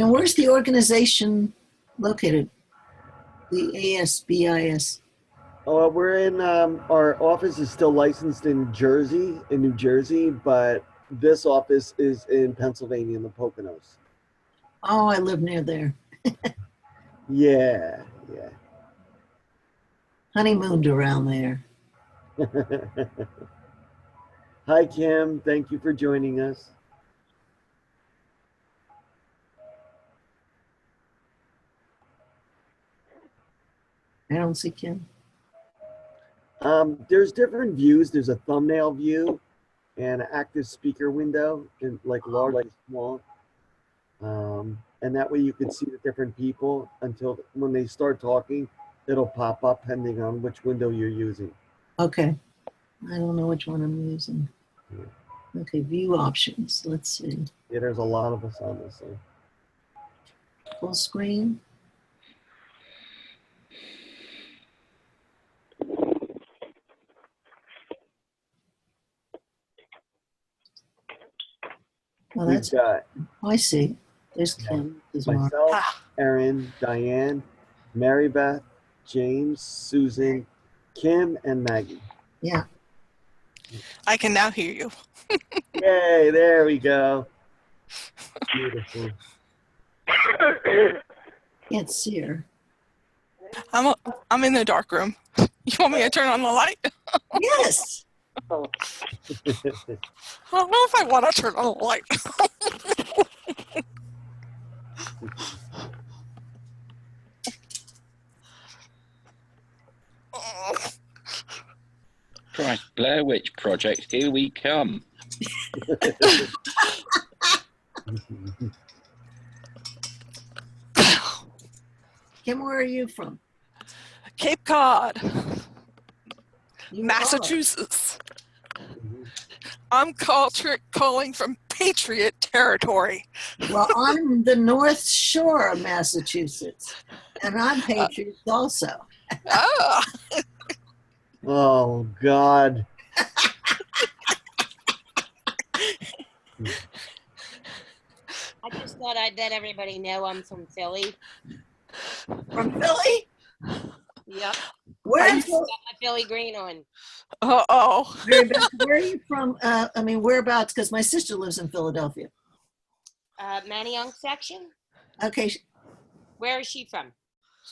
And where's the organization located? The ASBIS. Oh, we're in, our office is still licensed in New Jersey, but this office is in Pennsylvania in the Poconos. Oh, I live near there. Yeah. Honeymooned around there. Hi, Kim. Thank you for joining us. I don't see Kim. There's different views. There's a thumbnail view and an active speaker window, in like large, like small. And that way you can see the different people until when they start talking, it'll pop up depending on which window you're using. Okay. I don't know which one I'm using. Yeah. Okay, view options. Let's see. Yeah, there's a lot of us on this thing. Full screen. Oh, We've that's. got I see. There's Kim. There's Mark. myself, Erin, Diane, Mary Beth, James, Susan, Kim, and Maggie. Yeah. I can now hear you. Yay, there we go. Beautiful. Can't see her. I'm in the dark room. You want me to turn on the light? Yes. I don't know if I want to turn on the light. Christ, Blair Witch Project, here we come. Kim, where are you from? Cape Cod, You Massachusetts. I'm calling from Patriot territory. Well, I'm the North Shore of Massachusetts, and I'm Patriots also. Oh. Oh, God. I just thought I'd let everybody know I'm from Philly. From Philly? Yep. Where Are in you- Philly? Got my Philly green on. Uh-oh. Where are you from? Whereabouts? Because my sister lives in Philadelphia. Manayunk section? Okay, Where is she from?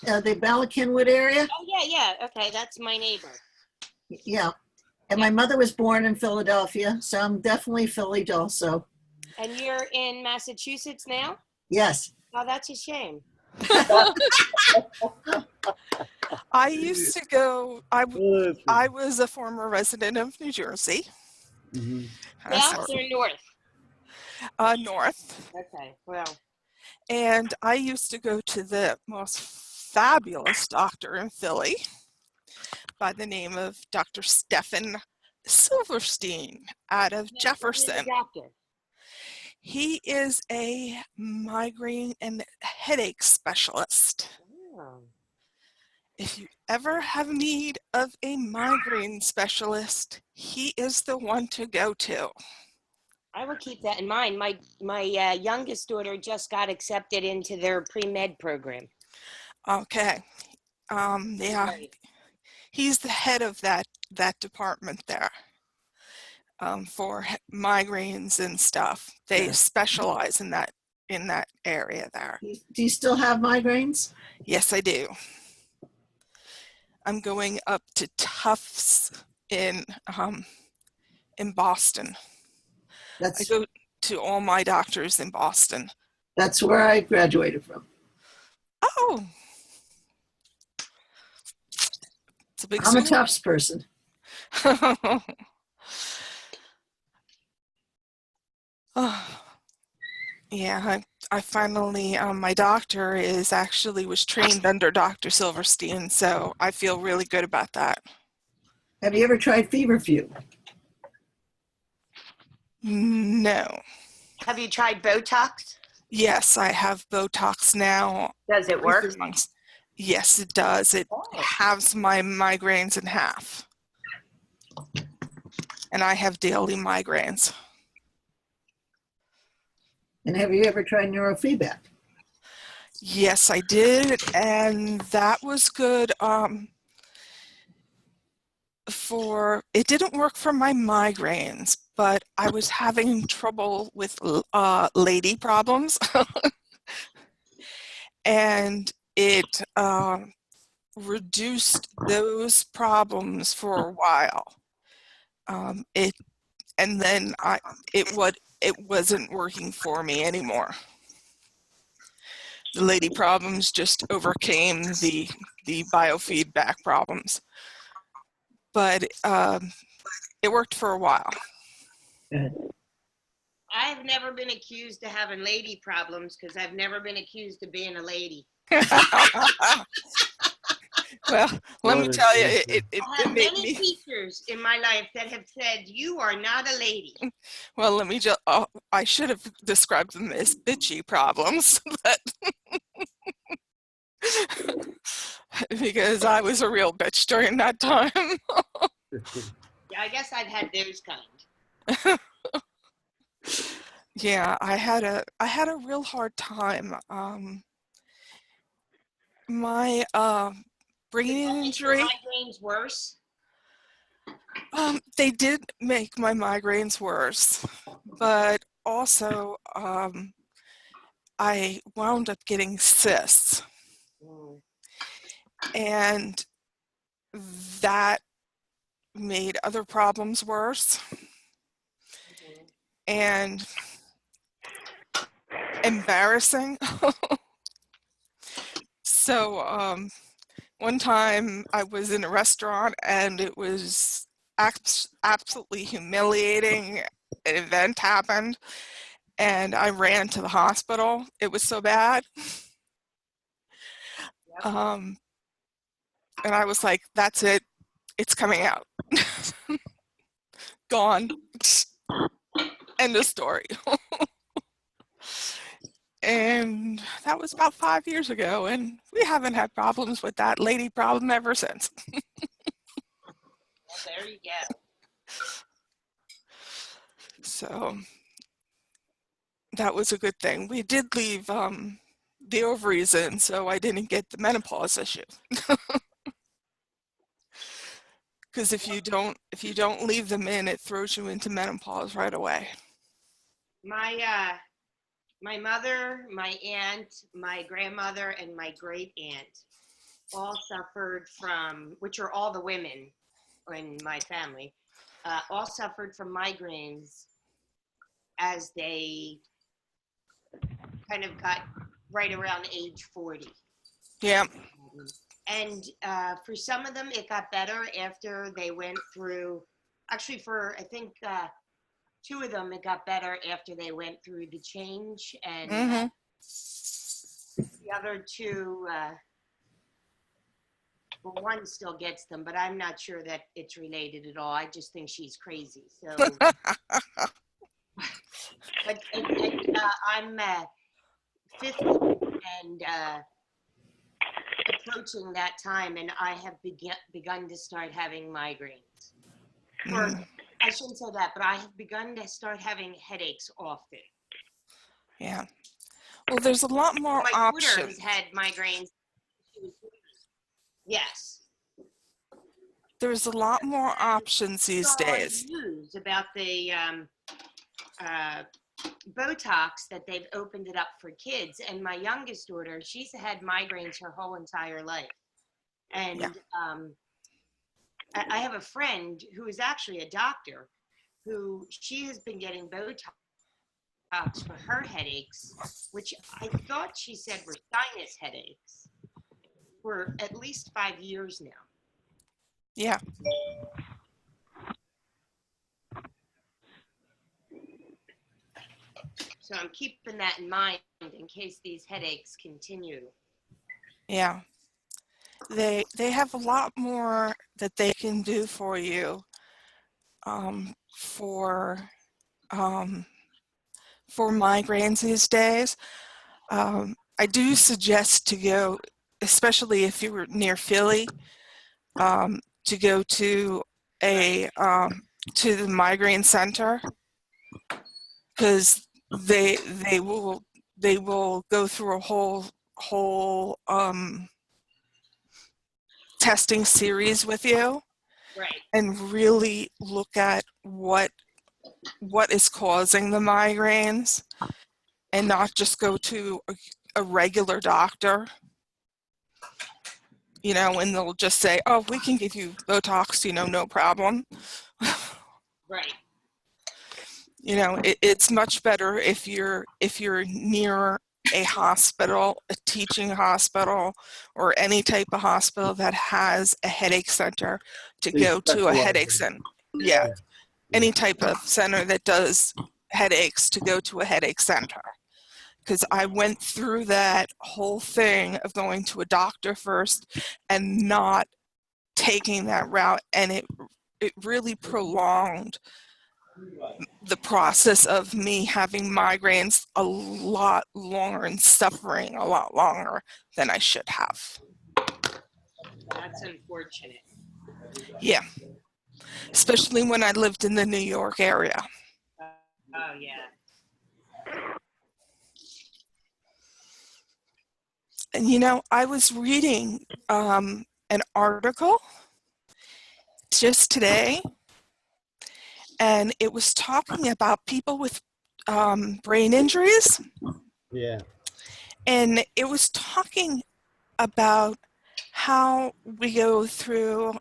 the Bala-Cynwyd area? Oh, yeah. Okay, that's my neighbor. Yeah. And my mother was born in Philadelphia, so I'm definitely Philly also. And you're in Massachusetts now? Yes. Oh, that's a shame. I used to go, I was a former resident of New Jersey. Mm-hmm. South or north? North. Okay, well. And I used to go to the most fabulous doctor in Philly by the name of Dr. Stephen Silverstein out of Jefferson. Doctor. He is a migraine and headache specialist. Oh. If you ever have need of a migraine specialist, he is the one to go to. I will keep that in mind. My youngest daughter just got accepted into their pre-med program. Okay. Yeah. Right. He's the head of that department there. For migraines and stuff. They specialize in that area there. Do you still have migraines? Yes, I do. I'm going up to Tufts in Boston. I go to all my doctors in Boston. That's where I graduated from. Oh. It's a big I'm a school. Tufts person. Oh, yeah, I finally, my doctor was trained under Dr. Silverstein, so I feel really good about that. Have you ever tried feverfew? No. Have you tried Botox? Yes, I have Botox now. Does it work? Yes, it does. It halves my migraines in half. And I have daily migraines. And have you ever tried neurofeedback? Yes, I did, and that was good. It didn't work for my migraines, but I was having trouble with lady problems, and it reduced those problems for a while. And then it wasn't working for me anymore. The lady problems just overcame the biofeedback problems, but it worked for a while. I've never been accused of having lady problems because I've never been accused of being a lady. Well, let me tell you, it I have made many me. teachers in my life that have said, you are not a lady. Well, let me just. I should have described them as bitchy problems, but because I was a real bitch during that time. Yeah, I guess I've had those kind. Yeah, I had a real hard time. My brain injury. Migraines worse. They did make my migraines worse, but also I wound up getting cysts, and that made other problems worse and embarrassing. So one time I was in a restaurant and it was absolutely humiliating. An event happened and I ran to the hospital. It was so bad. And I was like, that's it. It's coming out. Gone. End of story. And that was about 5 years ago, and we haven't had problems with that lady problem ever since. Well, there you go. So that was a good thing. We did leave the ovaries in, so I didn't get the menopause issue. Because if you don't leave them in, it throws you into menopause right away. My mother, my aunt, my grandmother, and my great aunt all suffered from, which are all the women in my family, all suffered from migraines as they kind of got right around age 40. Yeah. And for some of them, it got better after they went through, actually for, I think, 2 of them, it got better after they went through the change. And the other 2, well, one still gets them, but I'm not sure that it's related at all. I just think she's crazy. So, but I'm 50 and approaching that time, and I have begun to start having migraines. Or I shouldn't say that, but I have begun to start having headaches often. Yeah. Well, there's a lot more my options. daughter has had migraines. Yes. There's a lot more options these days. News about the Botox that they've opened it up for kids, and my youngest daughter, she's had migraines her whole entire life. And yeah. I have a friend who is actually a doctor who she has been getting Botox for her headaches, which I thought she said were sinus headaches, for at least 5 years now. Yeah. So I'm keeping that in mind in case these headaches continue. Yeah. They have a lot more that they can do for you for migraines these days. I do suggest to go, especially if you're near Philly, to go to to the migraine center, because they will go through a whole whole testing series with you Right. and really look at what is causing the migraines, and not just go to a regular doctor, you know, and they'll just say, oh, we can give you Botox, you know, no problem. Right. You know, it's much better if you're near a hospital, a teaching hospital, or any type of hospital that has a headache center to They go to a specialize headache in- center. Yeah, Yeah. any type of center that does headaches, to go to a headache center. Because I went through that whole thing of going to a doctor first and not taking that route, and it really prolonged the process of me having migraines a lot longer and suffering a lot longer than I should have. That's unfortunate. Yeah, especially when I lived in the New York area. Oh, yeah. And you know, I was reading an article just today, and it was talking about people with brain injuries, Yeah. and it was talking about how we go through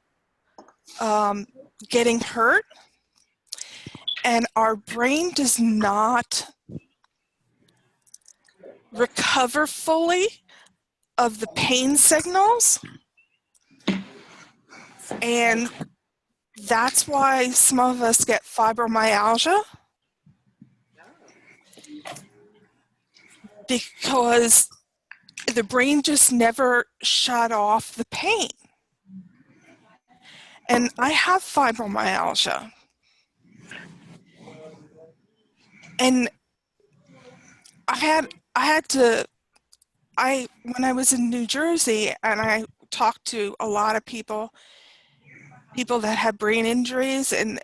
getting hurt, and our brain does not recover fully of the pain signals, and that's why some of us get fibromyalgia, because the brain just never shut off the pain. And I have fibromyalgia. And when I was in New Jersey, and I talked to a lot of people that had brain injuries and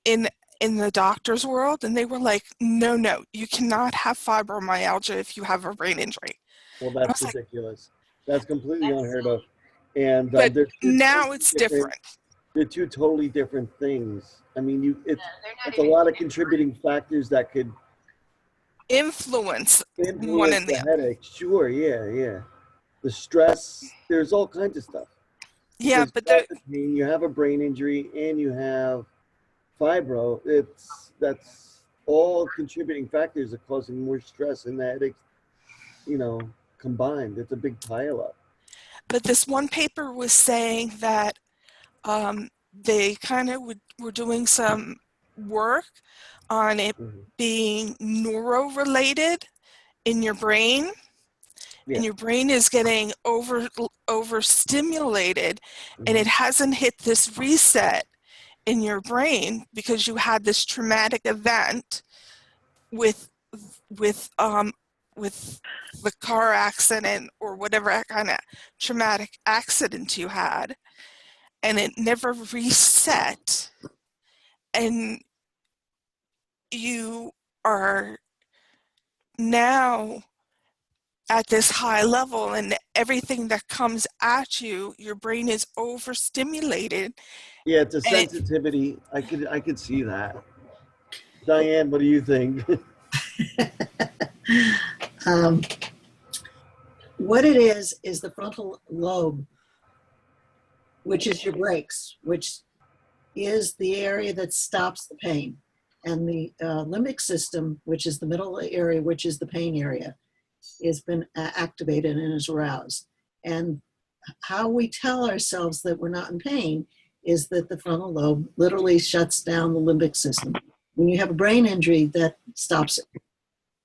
in the doctor's world, and they were like, no, you cannot have fibromyalgia if you have a brain injury. Well, I that's was like, ridiculous. That's completely That's unheard of. And but they're two now totally it's different. They're two totally different things. I mean, they're not it's a even lot of contributing factors that could Influence one influence and the the other. headache. Sure, yeah. The stress, there's all kinds of stuff. Yeah, Because but you have the pain, you have a brain injury, and you have fibro. That's all contributing factors that causing more stress and the headaches, you know, combined. It's a big pileup. but this one paper was saying that they kind of were doing some work on it Mhm. being neuro-related in your brain, Yeah. and your brain is getting overstimulated, and it hasn't hit this reset in your brain because you had this traumatic event with the car accident or whatever kind of traumatic accident you had, and it never reset, and you are now at this high level, and everything that comes at you, your brain is overstimulated. Yeah, it's a And sensitivity. I could see that. Diane, what do you think? What it is the frontal lobe, which is your brakes, which is the area that stops the pain. And the limbic system, which is the middle area, which is the pain area, has been activated and is aroused. And how we tell ourselves that we're not in pain is that the frontal lobe literally shuts down the limbic system. When you have a brain injury, that stops it.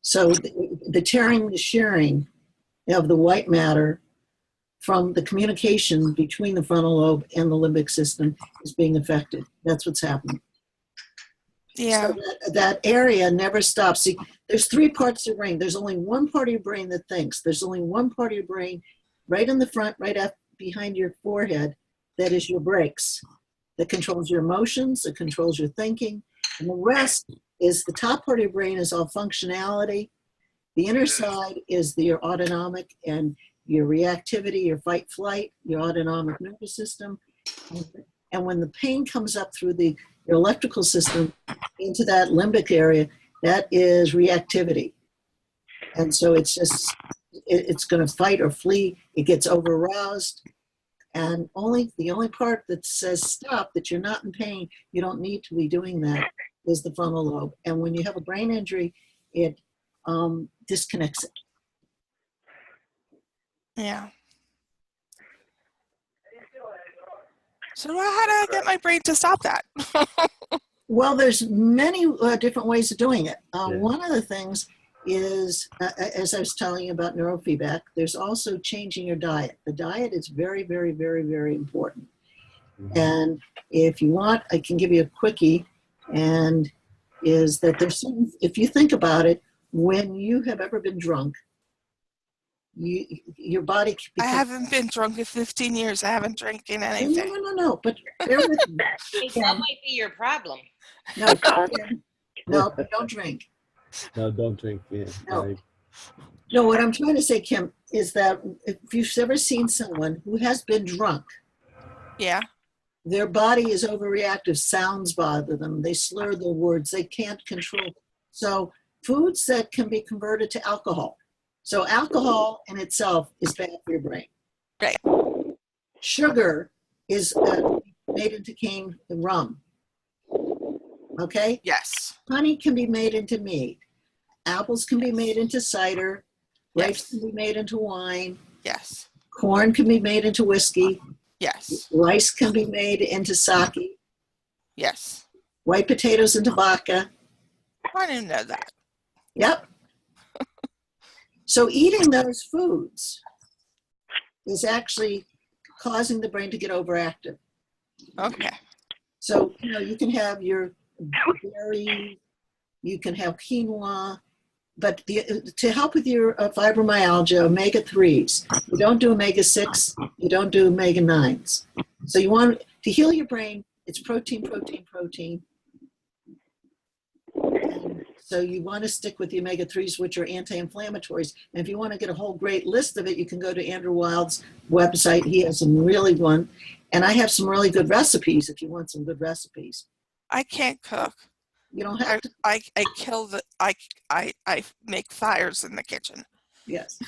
So the tearing, the shearing of the white matter from the communication between the frontal lobe and the limbic system is being affected. That's what's happening. yeah, So that area never stops. See, there's three parts of the brain. There's only one part of your brain that thinks. There's only one part of your brain right in the front, right up behind your forehead, that is your brakes, that controls your emotions, that controls your thinking. And the rest is the top part of your brain is all functionality The inner side is your autonomic and your reactivity, your fight flight, your autonomic nervous system. And when the pain comes up through your electrical system into that limbic area, that is reactivity. And so it's going to fight or flee. It gets over-aroused. And the only part that says stop, that you're not in pain, you don't need to be doing that, is the frontal lobe. And when you have a brain injury, it disconnects it. Yeah. So how do I get my brain to stop that? Well, there's many different ways of doing it. One of the things is, as I was telling you about neurofeedback, there's also changing your diet. The diet is very, very, very, very important. Mm-hmm. And if you want, I can give you a quickie, and is that there's some, if you think about it, when you have ever been drunk, your body becomes, I haven't been drunk in 15 years. I haven't drinking anything. No, but bear with me. That might be your problem. No, don't drink. No, don't drink. Yeah. No, what I'm trying to say, Kim, is that if you've ever seen someone who has been drunk, yeah, their body is overreactive, sounds bother them, they slur their words, they can't control. So foods that can be converted to alcohol. So alcohol in itself is bad for your brain. Right. Sugar is made into cane and rum. Okay? Yes. Honey can be made into mead. Apples can be made into cider. Grapes can be made into wine. Yes. Corn can be made into whiskey. Yes. Rice can be made into sake. Yes. White potatoes into vodka. I didn't know that. Yep. So eating those foods is actually causing the brain to get overactive. Okay. So, you can have your berries, you can have quinoa, but to help with your fibromyalgia, omega-3s, you don't do omega-6, you don't do omega-9s. So you want to heal your brain, it's protein, protein, protein. And so you want to stick with the omega-3s, which are anti-inflammatories. And if you want to get a whole great list of it, you can go to Andrew Wild's website. He has some really one. And I have some really good recipes if you want some good recipes. I can't cook. You don't have to. I make fires in the kitchen. Yes.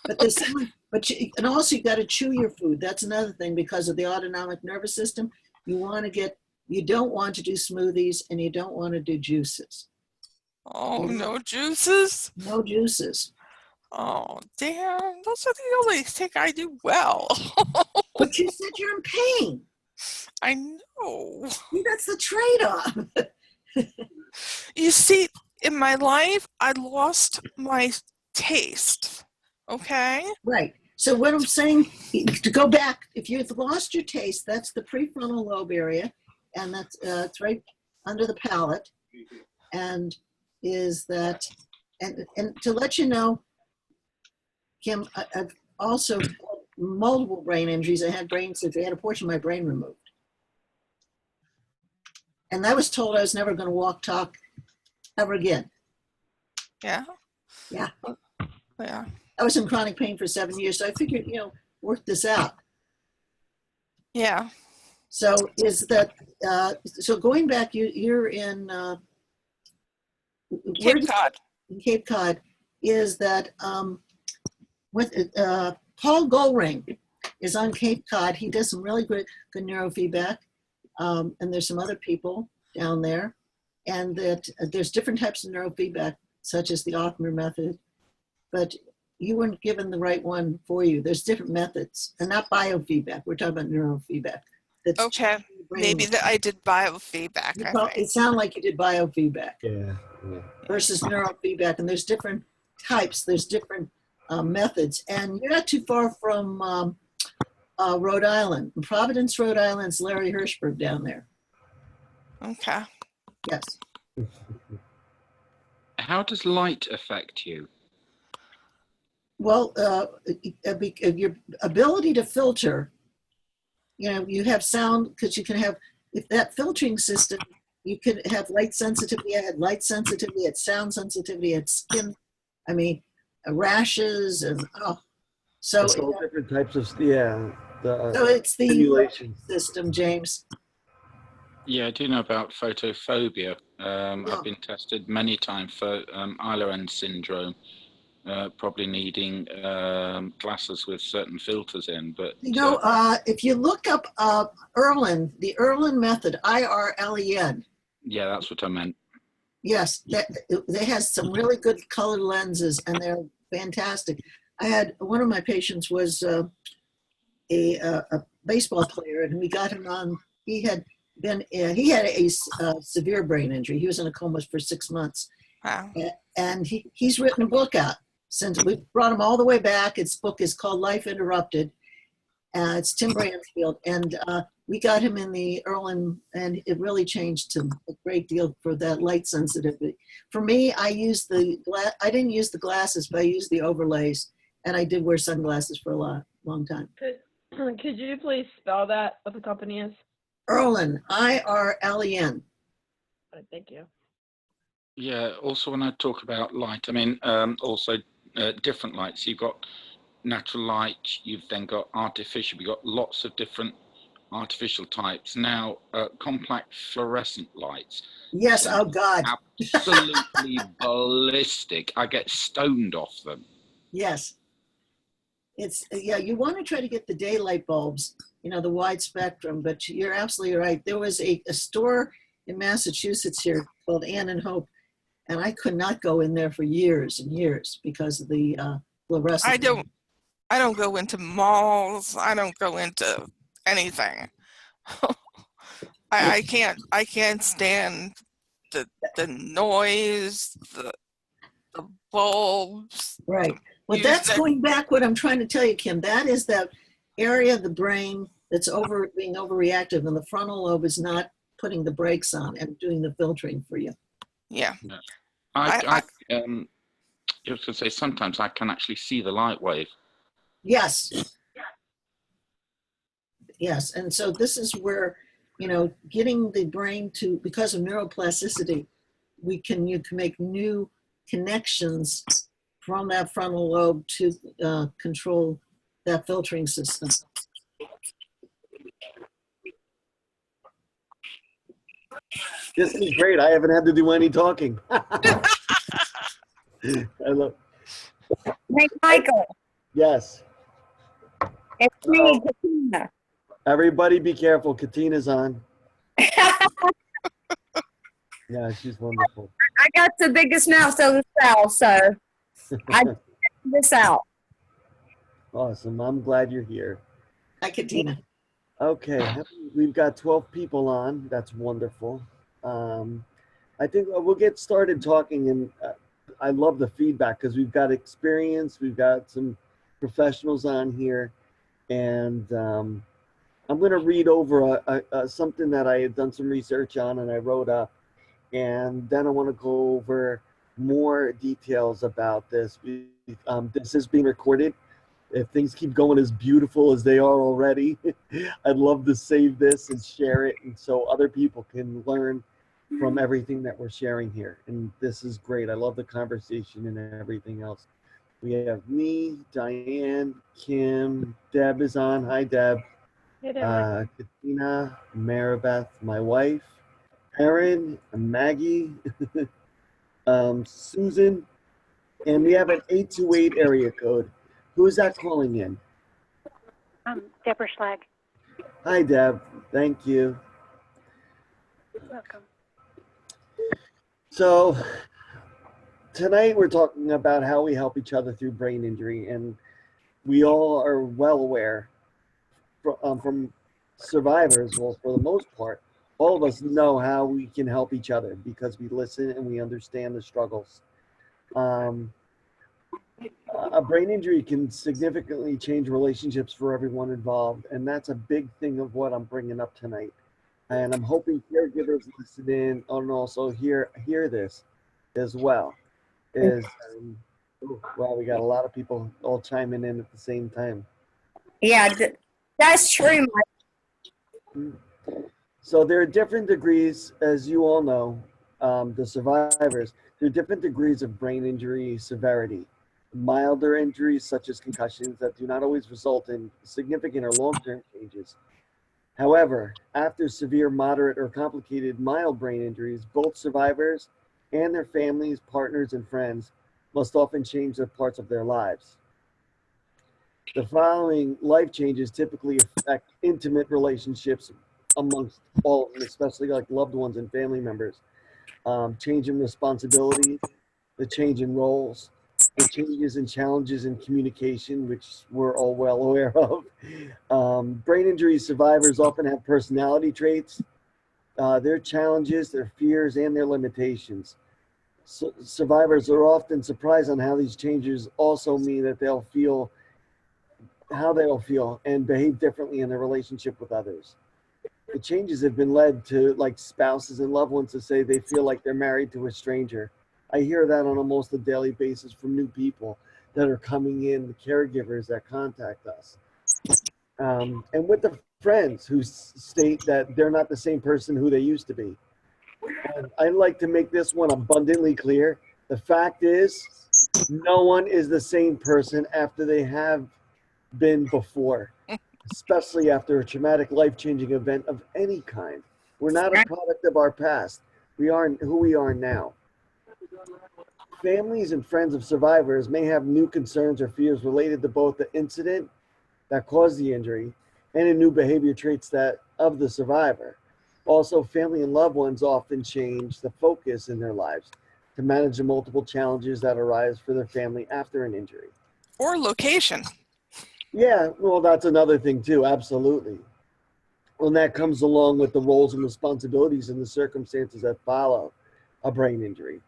And also you got to chew your food. That's another thing because of the autonomic nervous system. You don't want to do smoothies and you don't want to do juices. Oh, no juices? No juices. Oh, damn. Those are the only thing I do well. But you said you're in pain. I know. See, that's the trade-off. You see, in my life, I lost my taste. Okay? Right. So what I'm saying, to go back, if you've lost your taste, that's the prefrontal lobe area, and that's it's right under the palate. And is that, and to let you know, Kim, I've also had multiple brain injuries. I had brain surgery. I had a portion of my brain removed. And I was told I was never going to walk, talk ever again. Yeah? Yeah. Yeah. I was in chronic pain for 7 years, so I figured, work this out. Yeah. So is that, so going back, you're in Cape Cod. In Cape Cod, is that Paul Goldring is on Cape Cod. He does some really good neurofeedback. And there's some other people down there. And that there's different types of neurofeedback, such as the Offmer method. But you weren't given the right one for you. There's different methods, and not biofeedback. We're talking about neurofeedback. Okay. Maybe that I did biofeedback. It sounded like you did biofeedback. Yeah. Versus neurofeedback. And there's different types. There's different methods. And you're not too far from Rhode Island. In Providence, Rhode Island's Larry Hirschberg down there. Okay. Yes. How does light affect you? Well, your ability to filter, you have sound because you can have, if that filtering system, you could have light sensitivity, I had light sensitivity, I had sound sensitivity, I had skin. I mean, rashes, and so It's all different types of, yeah, the so it's the stimulation. system, James. Yeah, I do know about photophobia. Yeah. I've been tested many times for Ehlers syndrome, probably needing glasses with certain filters in. But If you look up Irlen, the Irlen method, IRLEN. yeah, that's what I meant. Yes, they has some really good colored lenses, and they're fantastic. I had one of my patients was a baseball player, and we got him on. He had a severe brain injury. He was in a coma for 6 months. Wow. And he's written a book out since we brought him all the way back. Its book is called Life Interrupted. It's Tim Bransfield, and we got him in the Irlen, and it really changed him a great deal for that light sensitivity. For me, I didn't use the glasses, but I used the overlays, and I did wear sunglasses for a long time. Could you please spell that, what the company is? Irlen, IRLEN. Thank you. Yeah, also when I talk about light, I mean, also different lights. You've got natural light, you've then got artificial, you've got lots of different artificial types. Now, complex fluorescent lights. Yes, oh God. Absolutely ballistic. I get stoned off them. Yes. You want to try to get the daylight bulbs, the wide spectrum, but you're absolutely right. There was a store in Massachusetts here called Ann and Hope, and I could not go in there for years and years because of the fluorescent. I don't go into malls. I don't go into anything. I can't stand the noise, the bulbs. Right. Well, that's going back what I'm trying to tell you, Kim. That is that area of the brain that's being overreactive, and the frontal lobe is not putting the brakes on and doing the filtering for you. Yeah. I was going to say, sometimes I can actually see the light wave. Yes. Yes. And so this is where, getting the brain to, because of neuroplasticity, you can make new connections from that frontal lobe to control that filtering system. This is great. I haven't had to do any talking. I love. Hey, Michael, Yes. it's me, Katina. Everybody be careful. Katina's on. Yeah, she's wonderful. I got the biggest mouth of the cell, so I checked this out. Awesome. I'm glad you're here. Hi, Katina. Okay, we've got 12 people on. That's wonderful. I think we'll get started talking, and I love the feedback because we've got experience, we've got some professionals on here, and I'm going to read over something that I had done some research on and I wrote up, and then I want to go over more details about this. This is being recorded. If things keep going as beautiful as they are already, I'd love to save this and share it, and so other people can learn from everything that we're sharing here. And this is great. I love the conversation and everything else. We have me, Diane, Kim, Deb is on. Hi, Deb. Hey there, Katina, Maribeth, my wife, Erin, Maggie, Susan, and we have an 828 area code. Who is that calling in? Deborah Schlag. Hi, Deb. Thank you. Welcome. So tonight we're talking about how we help each other through brain injury, and we all are well aware from survivors, well, for the most part, all of us know how we can help each other because we listen and we understand the struggles. A brain injury can significantly change relationships for everyone involved, and that's a big thing of what I'm bringing up tonight. And I'm hoping caregivers listen in and also hear this as well. Wow, we got a lot of people all chiming in at the same time. Yeah, that's true, Mike. So there are different degrees, as you all know, the survivors, there are different degrees of brain injury severity. milder injuries such as concussions that do not always result in significant or long-term changes. However, after severe, moderate, or complicated mild brain injuries, both survivors and their families, partners, and friends must often change their parts of their lives. The following life changes typically affect intimate relationships amongst all of them, especially like loved ones and family members. Change in responsibilities, the change in roles, the changes and challenges in communication, which we're all well aware of. Brain injury survivors often have personality traits, their challenges, their fears, and their limitations. So survivors are often surprised on how these changes also mean that they'll feel and behave differently in their relationship with others. The changes have been led to like spouses and loved ones to say they feel like they're married to a stranger. I hear that on almost a daily basis from new people that are coming in, the caregivers that contact us. And with the friends who state that they're not the same person who they used to be. And I'd like to make this one abundantly clear. The fact is, no one is the same person after they have been before, especially after a traumatic, life-changing event of any kind. We're not a product of our past. We are who we are now. Families and friends of survivors may have new concerns or fears related to both the incident that caused the injury and the new behavior traits of the survivor. Also, family and loved ones often change the focus in their lives to manage the multiple challenges that arise for their family after an injury. Or location. Yeah, well, that's another thing too, absolutely. And that comes along with the roles and responsibilities and the circumstances that follow a brain injury.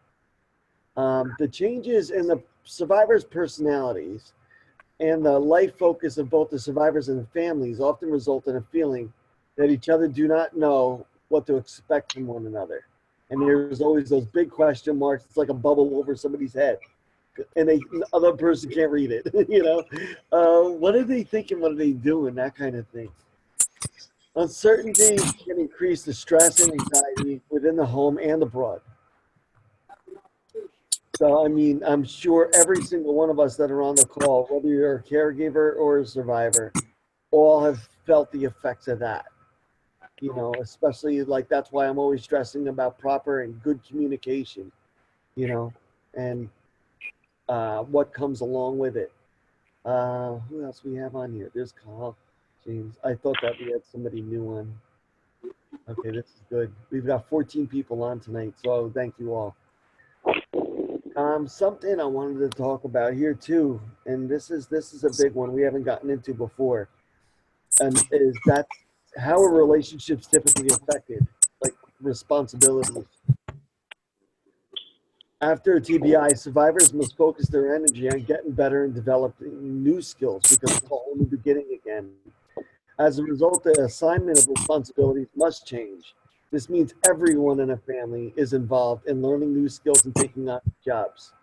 The changes in the survivors' personalities and the life focus of both the survivors and the families often result in a feeling that each other do not know what to expect from one another. And there's always those big question marks. It's like a bubble over somebody's head. And the other person can't read it, you know? What are they thinking? What are they doing? That kind of thing. Uncertainty can increase the stress and anxiety within the home and abroad. So, I mean, I'm sure every single one of us that are on the call, whether you're a caregiver or a survivor, all have felt the effects of that. You know, especially like that's why I'm always stressing about proper and good communication, you know, and what comes along with it. Who else we have on here? There's Carl, James. I thought that we had somebody new on. Okay, this is good. We've got 14 people on tonight, so thank you all. Something I wanted to talk about here too, and this is a big one we haven't gotten into before, and is that how are relationships typically affected, like responsibilities. After a TBI, survivors must focus their energy on getting better and developing new skills because it's a whole new beginning again. As a result, the assignment of responsibilities must change. This means everyone in a family is involved in learning new skills and taking on jobs.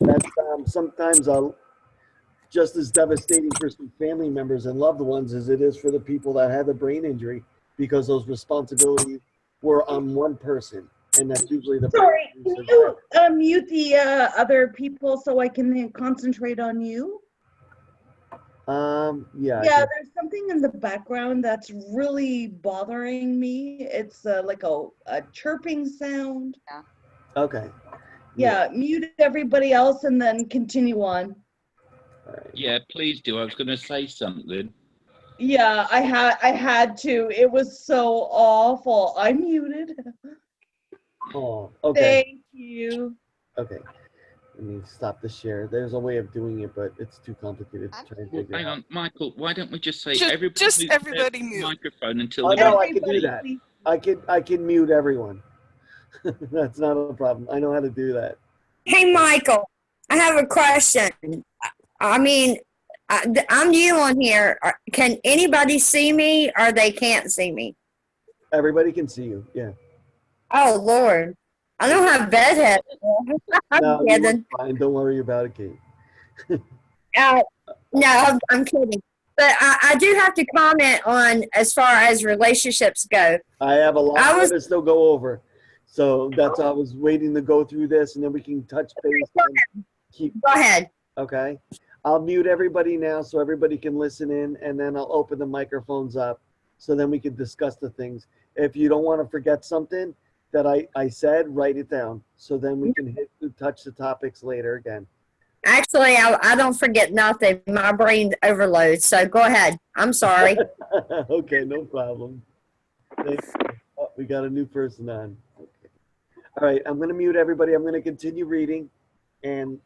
That's sometimes just as devastating for some family members and loved ones as it is for the people that had the brain injury, because those responsibilities were on one person. And that's usually the Sorry, can you mute the other people so I can concentrate on you? Yeah. Yeah, there's something in the background that's really bothering me. It's like a chirping sound. Yeah. Okay. Yeah, mute everybody else and then continue on. Right. Yeah, please do. I was going to say something. Yeah, I had to. It was so awful. I muted. Oh, okay. Thank you. Okay. Let me stop the share. There's a way of doing it, but it's too complicated to try and Well, figure hang out. on, Michael. Why don't we just say Just everybody mute mute. the microphone until Oh the no, I can do Everybody, that. please. I can mute everyone. That's not a problem. I know how to do that. Hey, Michael, I have a question. I mean, I'm new on here. Can anybody see me or they can't see me? Everybody can see you. Yeah. Oh, Lord. I don't have bedhead. I'm No, you kidding. look fine. Don't worry about it, Kate. No, I'm kidding. But I do have to comment on as far as relationships go. I have a lot more to still go over. So that's I was waiting to go through this, and then we can touch base and keep. Go ahead. Okay. I'll mute everybody now so everybody can listen in, and then I'll open the microphones up so then we can discuss the things. If you don't want to forget something that I said, write it down so then we can touch the topics later again. Actually, I don't forget nothing. My brain overloads. So go ahead. I'm sorry. Okay, no problem. Thank you. Oh, we got a new person on. Okay. All right, I'm going to mute everybody. I'm going to continue reading and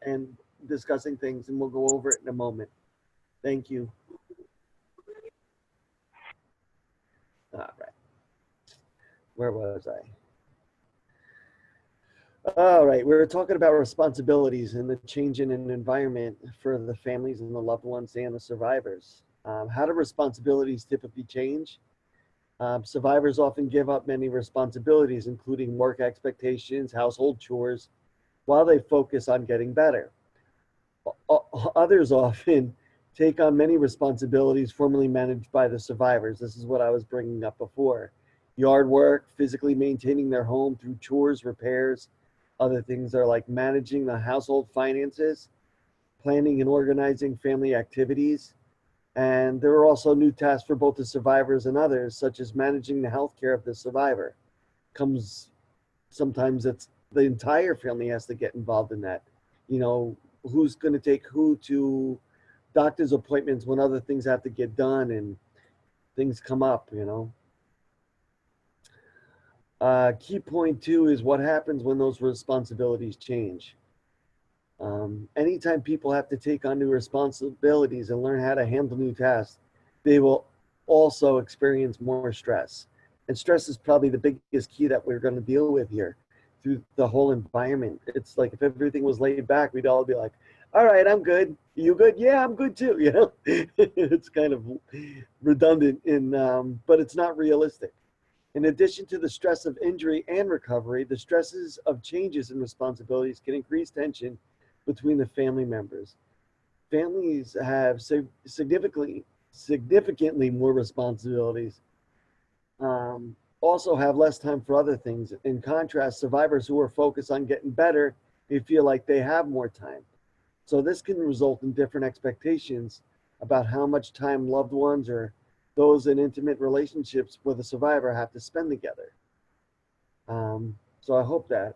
discussing things, and we'll go over it in a moment. Thank you. All right. Where was I? All right, we were talking about responsibilities and the change in an environment for the families and the loved ones and the survivors. How do responsibilities typically change? Survivors often give up many responsibilities, including work expectations, household chores, while they focus on getting better. Others often take on many responsibilities formerly managed by the survivors. This is what I was bringing up before. Yard work, physically maintaining their home through chores, repairs. Other things are like managing the household finances, planning and organizing family activities. And there are also new tasks for both the survivors and others, such as managing the health care of the survivor. Sometimes it's the entire family has to get involved in that. You know, who's going to take who to doctor's appointments when other things have to get done and things come up, you know. Key point two is what happens when those responsibilities change. Anytime people have to take on new responsibilities and learn how to handle new tasks, they will also experience more stress. And stress is probably the biggest key that we're going to deal with here through the whole environment. It's like if everything was laid back, we'd all be like, all right, I'm good. You good? Yeah, I'm good too. You know, it's kind of redundant, but it's not realistic. In addition to the stress of injury and recovery, the stresses of changes in responsibilities can increase tension between the family members. Families have significantly more responsibilities, also have less time for other things. In contrast, survivors who are focused on getting better, they feel like they have more time. So this can result in different expectations about how much time loved ones or those in intimate relationships with a survivor have to spend together. So I hope that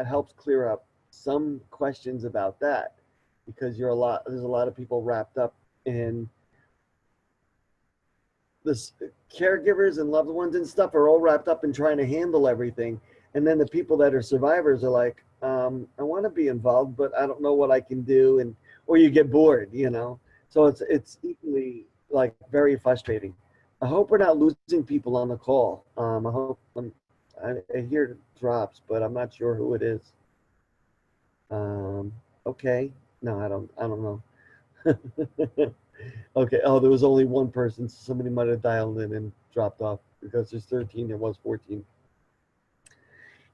helps clear up some questions about that, because there's a lot of people wrapped up in this. Caregivers and loved ones and stuff are all wrapped up in trying to handle everything, and then the people that are survivors are like, I want to be involved, but I don't know what I can do, or you get bored, you know. So it's equally like very frustrating. I hope we're not losing people on the call. I hear drops, but I'm not sure who it is. Okay. No, I don't know. Okay. Oh, there was only one person. So somebody might have dialed in and dropped off because there's 13. There was 14.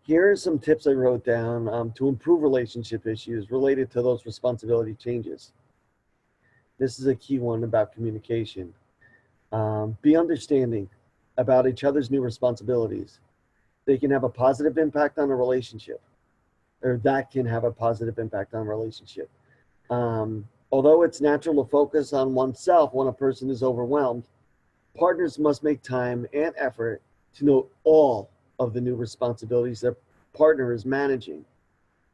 Here are some tips I wrote down to improve relationship issues related to those responsibility changes. This is a key one about communication. Be understanding about each other's new responsibilities. They can have a positive impact on a relationship, or that can have a positive impact on a relationship. Although it's natural to focus on oneself when a person is overwhelmed, partners must make time and effort to know all of the new responsibilities their partner is managing.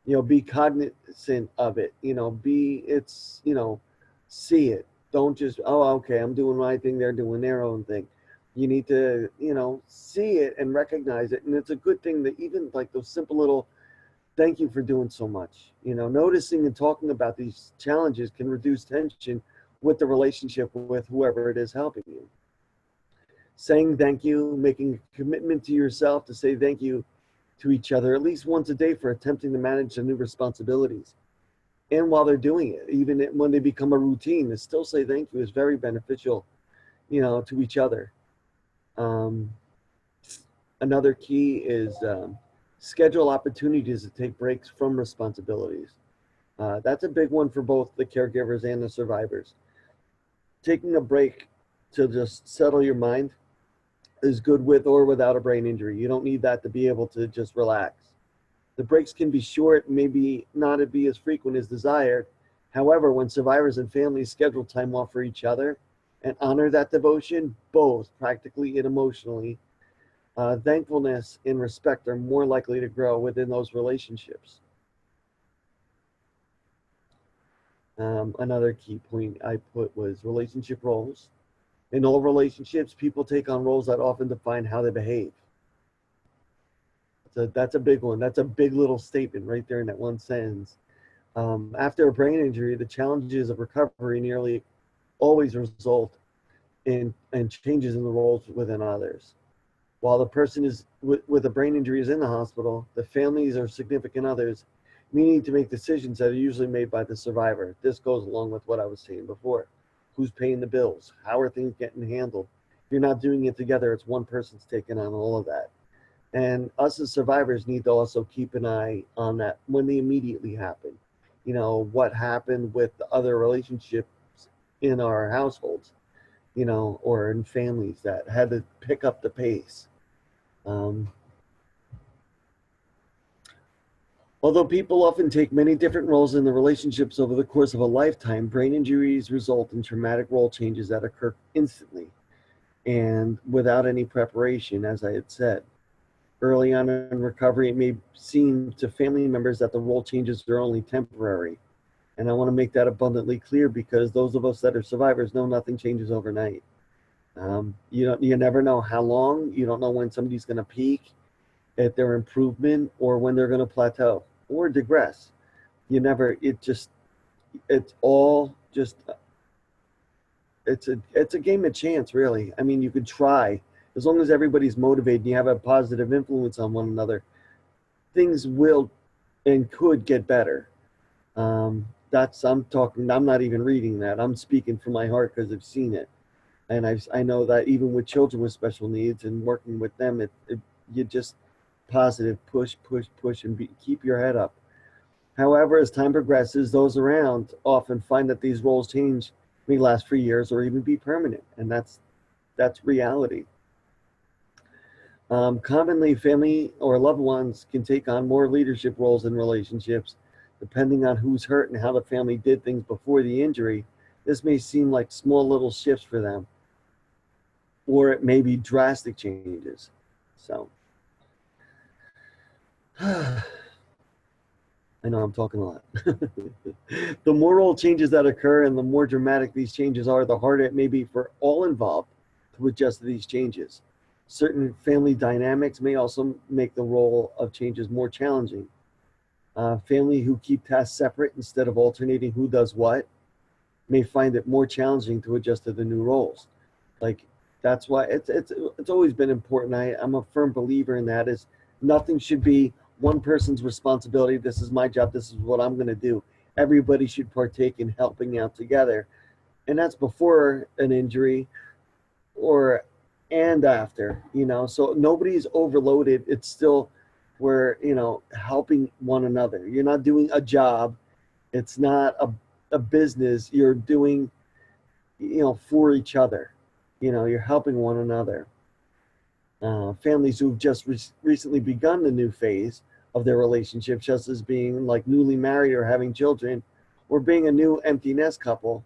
You know, be cognizant of it. You know, see it. Don't just, oh, okay, I'm doing my thing, they're doing their own thing. You need to, see it and recognize it. And it's a good thing that even like those simple little thank you for doing so much. Noticing and talking about these challenges can reduce tension with the relationship with whoever it is helping you. Saying thank you, making a commitment to yourself to say thank you to each other at least once a day for attempting to manage the new responsibilities. And while they're doing it, even when they become a routine, to still say thank you is very beneficial, to each other. Another key is schedule opportunities to take breaks from responsibilities. That's a big one for both the caregivers and the survivors. Taking a break to just settle your mind is good with or without a brain injury. You don't need that to be able to just relax. The breaks can be short, maybe not be as frequent as desired. However, when survivors and families schedule time off for each other and honor that devotion, both practically and emotionally, thankfulness and respect are more likely to grow within those relationships. Another key point I put was relationship roles. In all relationships, people take on roles that often define how they behave. So that's a big one. That's a big little statement right there in that one sentence. After a brain injury, the challenges of recovery nearly always result in changes in the roles within others. While the person is with a brain injury is in the hospital, the families or significant others need to make decisions that are usually made by the survivor. This goes along with what I was saying before. Who's paying the bills? How are things getting handled? If you're not doing it together, it's one person's taking on all of that. And us as survivors need to also keep an eye on that when they immediately happen. You know, what happened with the other relationships in our households, you know, or in families that had to pick up the pace. Although people often take many different roles in the relationships over the course of a lifetime, brain injuries result in traumatic role changes that occur instantly and without any preparation, as I had said. Early on in recovery, it may seem to family members that the role changes are only temporary. And I want to make that abundantly clear because those of us that are survivors know nothing changes overnight. You never know how long. You don't know when somebody's going to peak at their improvement or when they're going to plateau or digress. It's a game of chance, really. I mean, you could try. As long as everybody's motivated and you have a positive influence on one another, things will and could get better. I'm not even reading that. I'm speaking from my heart because I've seen it. And I know that even with children with special needs and working with them, you just positive, push, and keep your head up. However, as time progresses, those around often find that these roles change may last for years or even be permanent. And that's reality. Commonly, family or loved ones can take on more leadership roles in relationships, depending on who's hurt and how the family did things before the injury. This may seem like small little shifts for them, or it may be drastic changes. So, I know I'm talking a lot. The more role changes that occur and the more dramatic these changes are, the harder it may be for all involved to adjust to these changes. Certain family dynamics may also make the role of changes more challenging. Family who keep tasks separate instead of alternating who does what may find it more challenging to adjust to the new roles. Like, that's why it's always been important. I'm a firm believer in that. Is nothing should be one person's responsibility. This is my job. This is what I'm going to do. Everybody should partake in helping out together, and that's before an injury and after. So nobody's overloaded. It's still we're helping one another. You're not doing a job. It's not a business. You're doing for each other. You're helping one another. Families who've just recently begun the new phase of their relationship, just as being like newly married or having children, or being a new empty nest couple,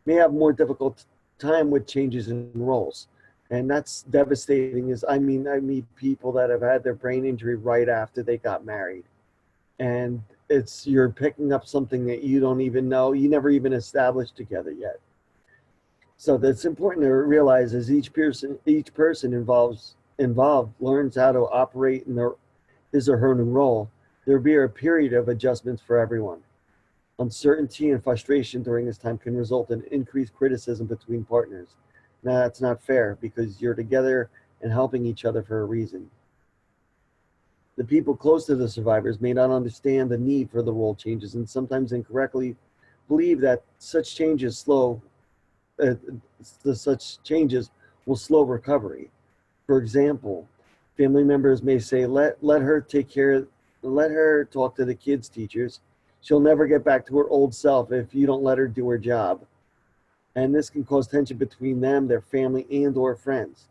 may have more difficult time with changes in roles. And that's devastating. I meet people that have had their brain injury right after they got married. And you're picking up something that you don't even know, you never even established together yet. So that's important to realize as each person involved learns how to operate in his or her new role, there will be a period of adjustments for everyone. Uncertainty and frustration during this time can result in increased criticism between partners. Now, that's not fair because you're together and helping each other for a reason. The people close to the survivors may not understand the need for the role changes and sometimes incorrectly believe that such changes will slow recovery. For example, family members may say, let her talk to the kids' teachers. She'll never get back to her old self if you don't let her do her job. And this can cause tension between them, their family, and or friends.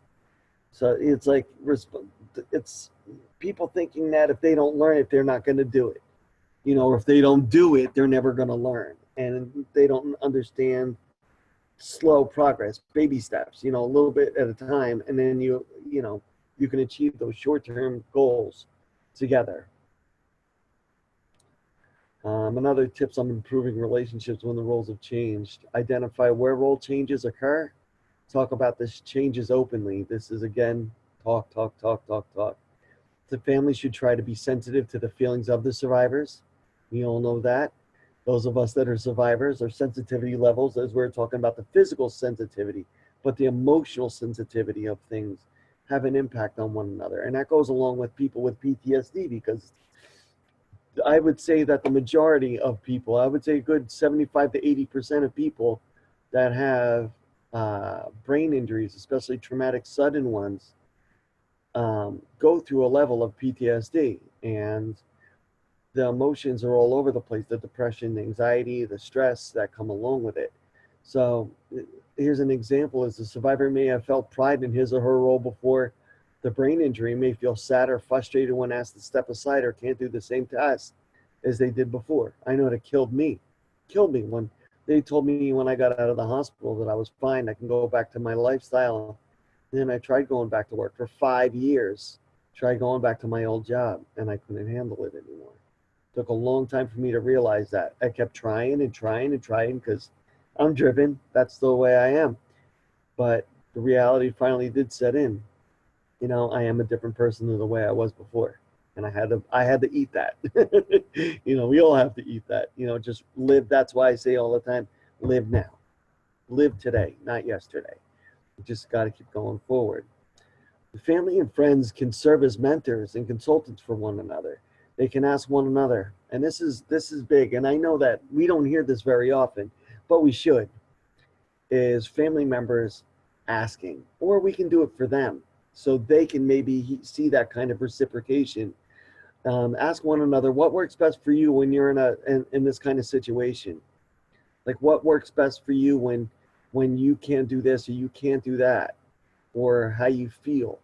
So it's like, it's people thinking that if they don't learn it, they're not going to do it. You know, or if they don't do it, they're never going to learn. And they don't understand slow progress, baby steps, you know, a little bit at a time. And then you know, you can achieve those short-term goals together. Another tips on improving relationships when the roles have changed. Identify where role changes occur. Talk about this changes openly. This is, again, talk. The family should try to be sensitive to the feelings of the survivors. We all know that. Those of us that are survivors, our sensitivity levels, as we're talking about the physical sensitivity, but the emotional sensitivity of things have an impact on one another. And that goes along with people with PTSD, because I would say that the majority of people, I would say a good 75 to 80% of people that have brain injuries, especially traumatic sudden ones, go through a level of PTSD, and the emotions are all over the place, the depression, the anxiety, the stress that come along with it. So here's an example: as the survivor may have felt pride in his or her role before the brain injury, may feel sad or frustrated when asked to step aside or can't do the same task as they did before. I know it killed me when they told me when I got out of the hospital that I was fine, I can go back to my lifestyle. Then I tried going back to work for 5 years, tried going back to my old job, and I couldn't handle it anymore. It took a long time for me to realize that. I kept trying because I'm driven. That's the way I am. But the reality finally did set in. You know, I am a different person than the way I was before. And I had to eat that. You know, we all have to eat that. You know, just live. That's why I say all the time, live now. Live today, not yesterday. You just got to keep going forward. The family and friends can serve as mentors and consultants for one another. They can ask one another, and this is big, and I know that we don't hear this very often, but we should, is family members asking, or we can do it for them, so they can maybe see that kind of reciprocation. Ask one another, what works best for you when you're in this kind of situation? Like, what works best for you when you can't do this or you can't do that, or how you feel.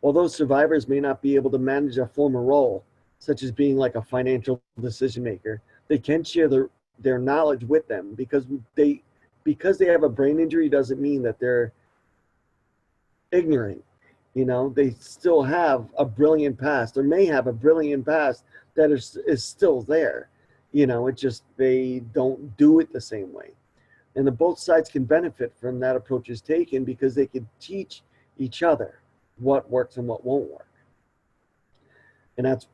Although survivors may not be able to manage a former role, such as being like a financial decision maker, they can share their knowledge with them, because they have a brain injury doesn't mean that they're ignorant. You know, they still have a brilliant past, or may have a brilliant past that is still there. You know, it just, they don't do it the same way. And the both sides can benefit from that approach is taken, because they can teach each other what works and what won't work. And that's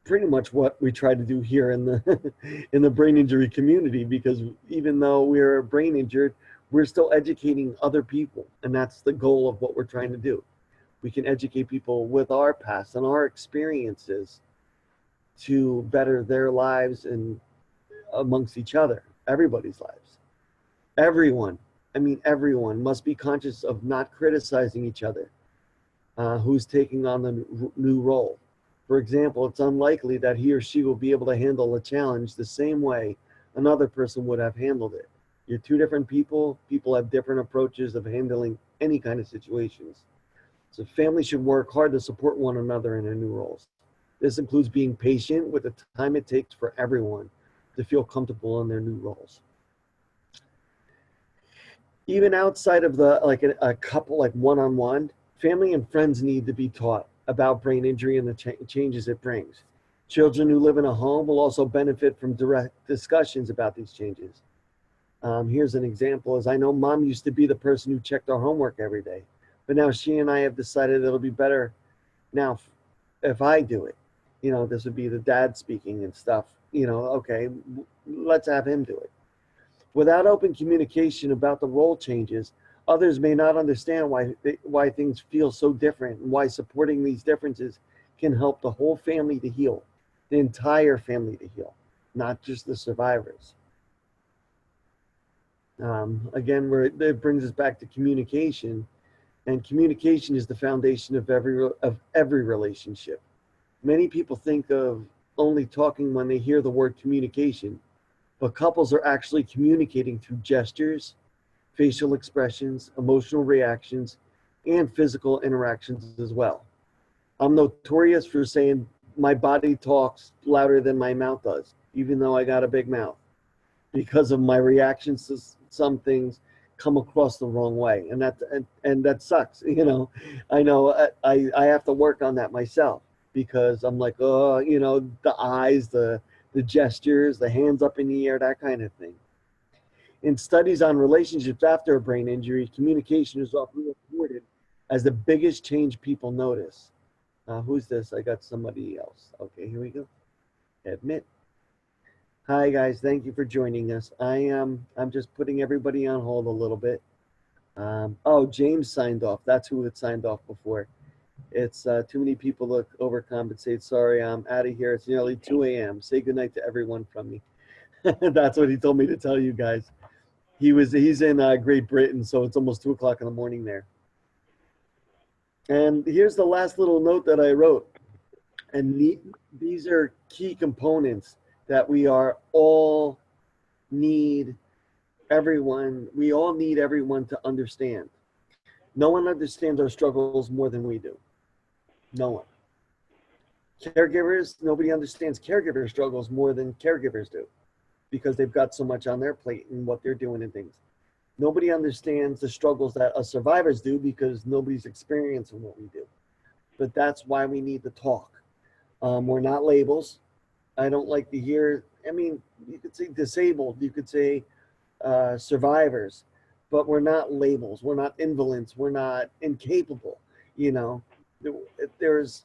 pretty much what we try to do here in the in the brain injury community, because even though we're brain injured, we're still educating other people, and that's the goal of what we're trying to do. We can educate people with our past and our experiences to better their lives and amongst each other, everybody's lives. Everyone must be conscious of not criticizing each other who's taking on the new role. For example, it's unlikely that he or she will be able to handle a challenge the same way another person would have handled it. You're two different people. People have different approaches of handling any kind of situations. So families should work hard to support one another in their new roles. This includes being patient with the time it takes for everyone to feel comfortable in their new roles. Even outside of a couple, like one-on-one, family and friends need to be taught about brain injury and the changes it brings. Children who live in a home will also benefit from direct discussions about these changes. Here's an example: is I know mom used to be the person who checked our homework every day, but now she and I have decided it'll be better now if I do it. You know, this would be the dad speaking and stuff. You know, okay, let's have him do it. Without open communication about the role changes, others may not understand why things feel so different, and why supporting these differences can help the whole family to heal, the entire family to heal, not just the survivors. Again, it brings us back to communication, and communication is the foundation of every relationship. Many people think of only talking when they hear the word communication, but couples are actually communicating through gestures, facial expressions, emotional reactions, and physical interactions as well. I'm notorious for saying my body talks louder than my mouth does, even though I got a big mouth, because of my reactions to some things come across the wrong way, and that sucks. You know, I know I have to work on that myself, because I'm like, oh, you know, the eyes, the gestures, the hands up in the air, that kind of thing. In studies on relationships after a brain injury, communication is often reported as the biggest change people notice. Who's this? I got somebody else. Okay, here we go. Admit. Hi guys, thank you for joining us. I'm just putting everybody on hold a little bit. Oh, James signed off. That's who had signed off before. It's too many people to overcompensate. Sorry, I'm out of here. It's nearly 2 a.m. Say goodnight to everyone from me. That's what he told me to tell you guys. He's in Great Britain, so it's almost 2 o'clock in the morning there. And here's the last little note that I wrote. And these are key components that we all need everyone to understand. No one understands our struggles more than we do. No one. Caregivers, nobody understands caregiver struggles more than caregivers do, because they've got so much on their plate and what they're doing and things. Nobody understands the struggles that us survivors do, because nobody's experiencing what we do. But that's why we need to talk. We're not labels. I don't like to hear, I mean, you could say disabled, you could say survivors, but we're not labels. We're not invalids. We're not incapable. You know, there was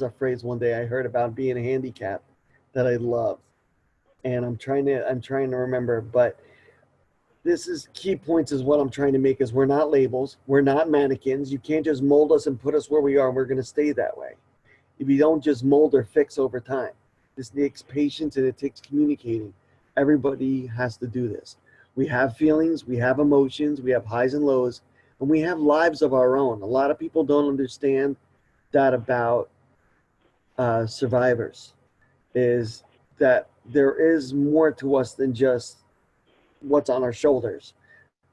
a phrase one day I heard about being handicapped that I loved, and I'm trying to remember, but this is key points is what I'm trying to make is we're not labels. We're not mannequins. You can't just mold us and put us where we are, and we're going to stay that way. We don't just mold or fix over time. This takes patience, and it takes communicating. Everybody has to do this. We have feelings, we have emotions, we have highs and lows, and we have lives of our own. A lot of people don't understand that about survivors, is that there is more to us than just what's on our shoulders.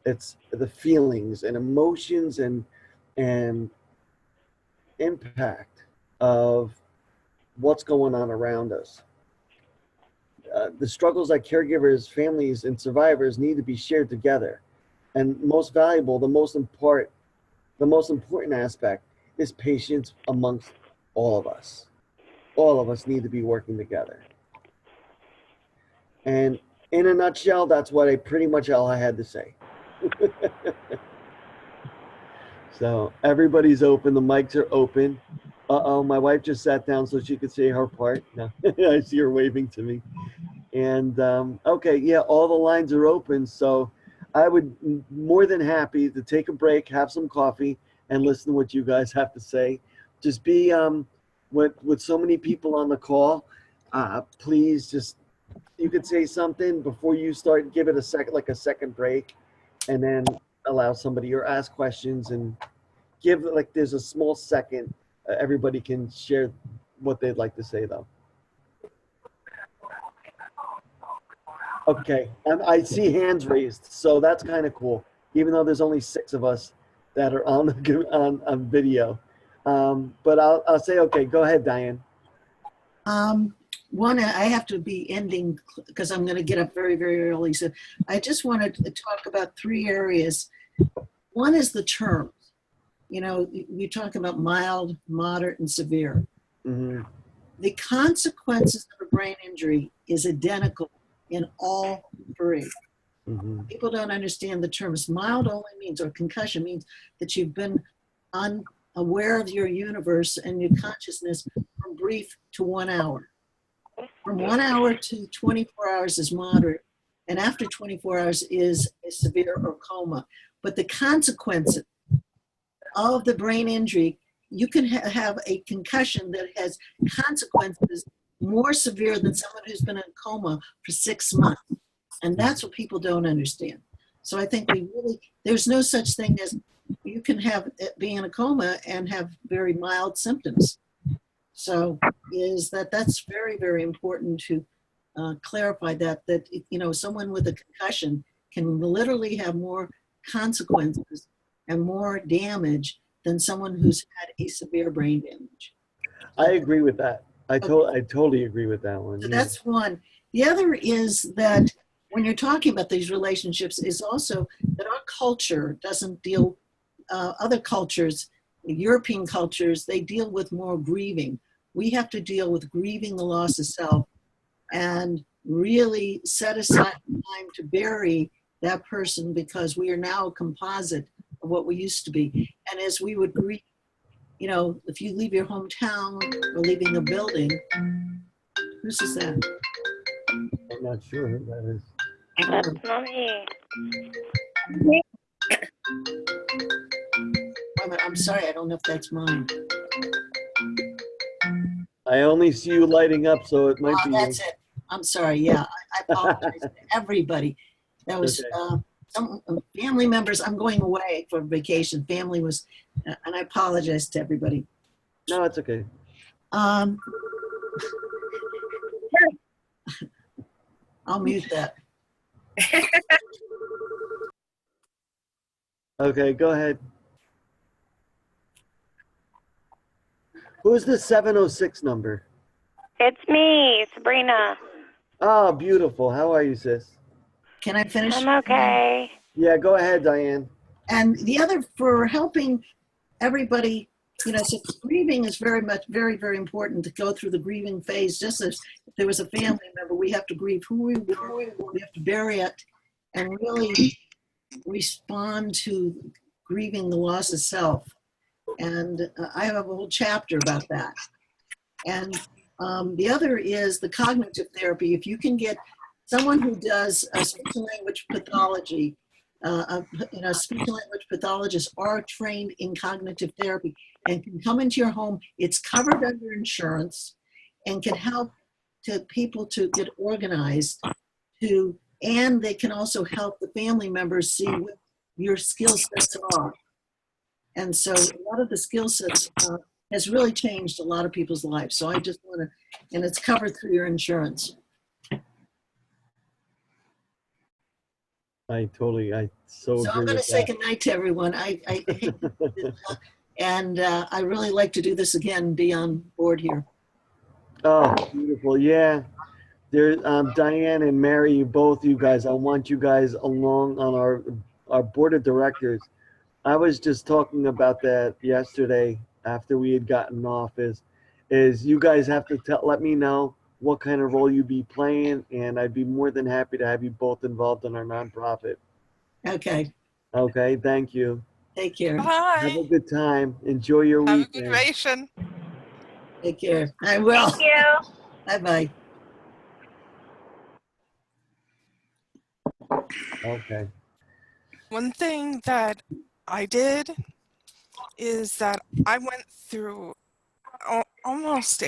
It's the feelings and emotions and impact of what's going on around us. The struggles that caregivers, families, and survivors need to be shared together. And most valuable, the most important aspect is patience amongst all of us. All of us need to be working together. And in a nutshell, that's what pretty much all I had to say. So everybody's open. The mics are open. Uh-oh, my wife just sat down so she could say her part. No, I see her waving to me. And okay, yeah, all the lines are open. So I would more than happy to take a break, have some coffee, and listen to what you guys have to say. Just be with so many people on the call. Please just, you could say something before you start. Give it a second break, and then allow somebody or ask questions and give there's a small second. Everybody can share what they'd like to say though. Okay, I see hands raised, so that's kind of cool. Even though there's only 6 of us that are on video, but I'll say okay. Go ahead, Diane. One, I have to be ending because I'm going to get up very, very early. So I just wanted to talk about 3 areas. One is the terms. You know, you talk about mild, moderate, and severe. Mm-hmm. The consequences of a brain injury is identical in all 3. Mm-hmm. People don't understand the terms. Mild only means, or concussion means, that you've been unaware of your universe and your consciousness from brief to 1 hour. From 1 hour to 24 hours is moderate, and after 24 hours is a severe or coma. But the consequences of the brain injury, you can have a concussion that has consequences more severe than someone who's been in a coma for 6 months. And that's what people don't understand. So I think there's no such thing as you can be in a coma and have very mild symptoms. So that's very, very important to clarify that you know, someone with a concussion can literally have more consequences and more damage than someone who's had a severe brain damage. I agree with that. I totally agree with that one. So Yeah. that's one. The other is that when you're talking about these relationships is also that our culture doesn't deal, other cultures, European cultures, they deal with more grieving. We have to deal with grieving the loss of self and really set aside time to bury that person, because we are now a composite of what we used to be. And as we would grieve, you know, if you leave your hometown or leaving a building, whose is that? I'm not sure who that is. That's not me. Wait a minute, I'm sorry, I don't know if that's mine. I only see you lighting up, so it might be. That's it. I'm sorry. Yeah, I apologize to everybody. That was Okay. some family members. I'm going away for vacation. Family was, and I apologize to everybody. No, it's okay. I'll mute that. Okay, go ahead. Who's the 706 number? It's me, Sabrina. Oh, beautiful. How are you, sis? Can I finish? I'm okay. Yeah, go ahead, Diane. And the other, for helping everybody, you know, so grieving is very, very important to go through the grieving phase. Just as if there was a family member, we have to grieve who we were, we have to bury it, and really respond to grieving the loss of self. And I have a whole chapter about that. And the other is the cognitive therapy. If you can get someone who does a speech and language pathology, you know, speech and language pathologists are trained in cognitive therapy and can come into your home. It's covered under insurance and can help to people to get organized to, and they can also help the family members see what your skill sets are. And so a lot of the skill sets has really changed a lot of people's lives. So I just want to, and it's covered through your insurance. I so agree I'm going to with say that. goodnight to everyone. I hate this, and I really like to do this again and be on board here. Oh, beautiful. Yeah. There, Diane and Mary, you guys, I want you guys along on our board of directors. I was just talking about that yesterday after we had gotten off is you guys have to let me know what kind of role you'd be playing, and I'd be more than happy to have you both involved in our nonprofit. Okay. Okay, thank you. Take care. Bye. Have a good time. Enjoy your Have weekend. a good ration. Take care. I will. Thank you. Bye-bye. Okay. One thing that I did is that I went through almost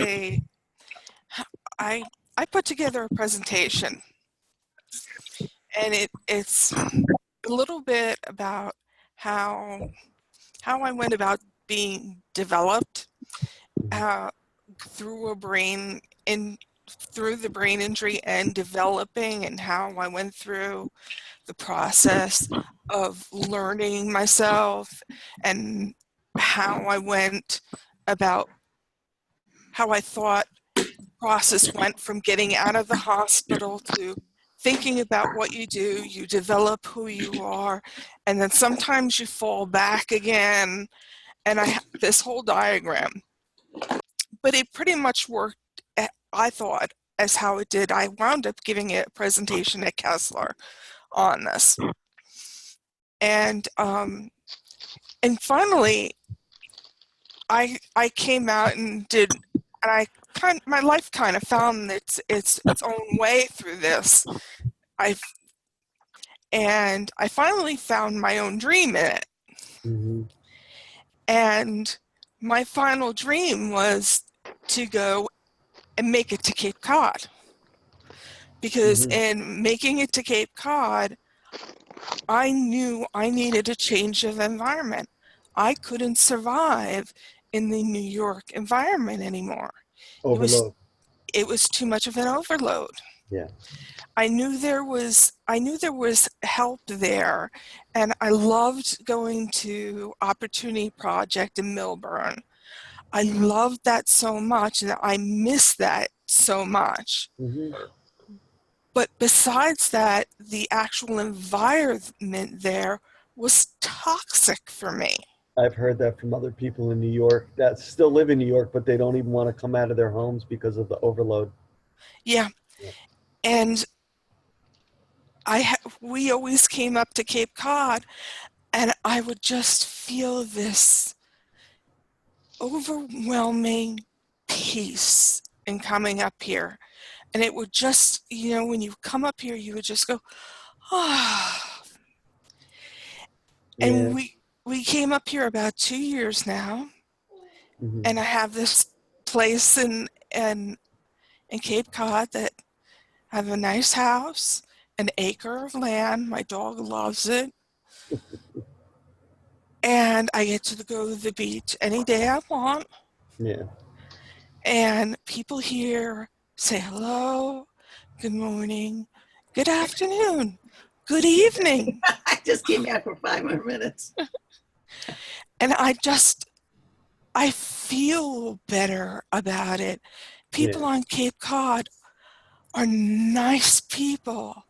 I put together a presentation, and it's a little bit about how I went about being developed through the brain injury and developing, and how I went through the process of learning myself, and how I went about how I thought the process went from getting out of the hospital to thinking about what you do. You develop who you are, and then sometimes you fall back again, and I have this whole diagram. But it pretty much worked, I thought, as how it did. I wound up giving a presentation at Kessler on this. And finally, I came out and my life kind of found its own way through this. I finally found my own dream in it. Mm-hmm. And my final dream was to go and make it to Cape Cod. Because in making it to Cape Cod, I knew I needed a change of environment. I couldn't survive in the New York environment anymore. Overload. It was too much of an overload. Yeah. I knew there was help there, and I loved going to Opportunity Project in Milburn. I loved that so much, and I miss that so much. Mm-hmm. But besides that, the actual environment there was toxic for me. I've heard that from other people in New York that still live in New York, but they don't even want to come out of their homes because of the overload. Yeah, Yeah. and we always came up to Cape Cod, and I would just feel this overwhelming peace in coming up here. And it would just, when you come up here, you would just go, ah. Yeah. And we came up here about 2 years now, Mm-hmm. and I have this place in Cape Cod that I have a nice house, an acre of land. My dog loves it. And I get to go to the beach any day I want. Yeah. And people here say hello, good morning, good afternoon, good evening. I just came back for 5 more minutes. And I feel better about it. People on Cape Cod are nice people.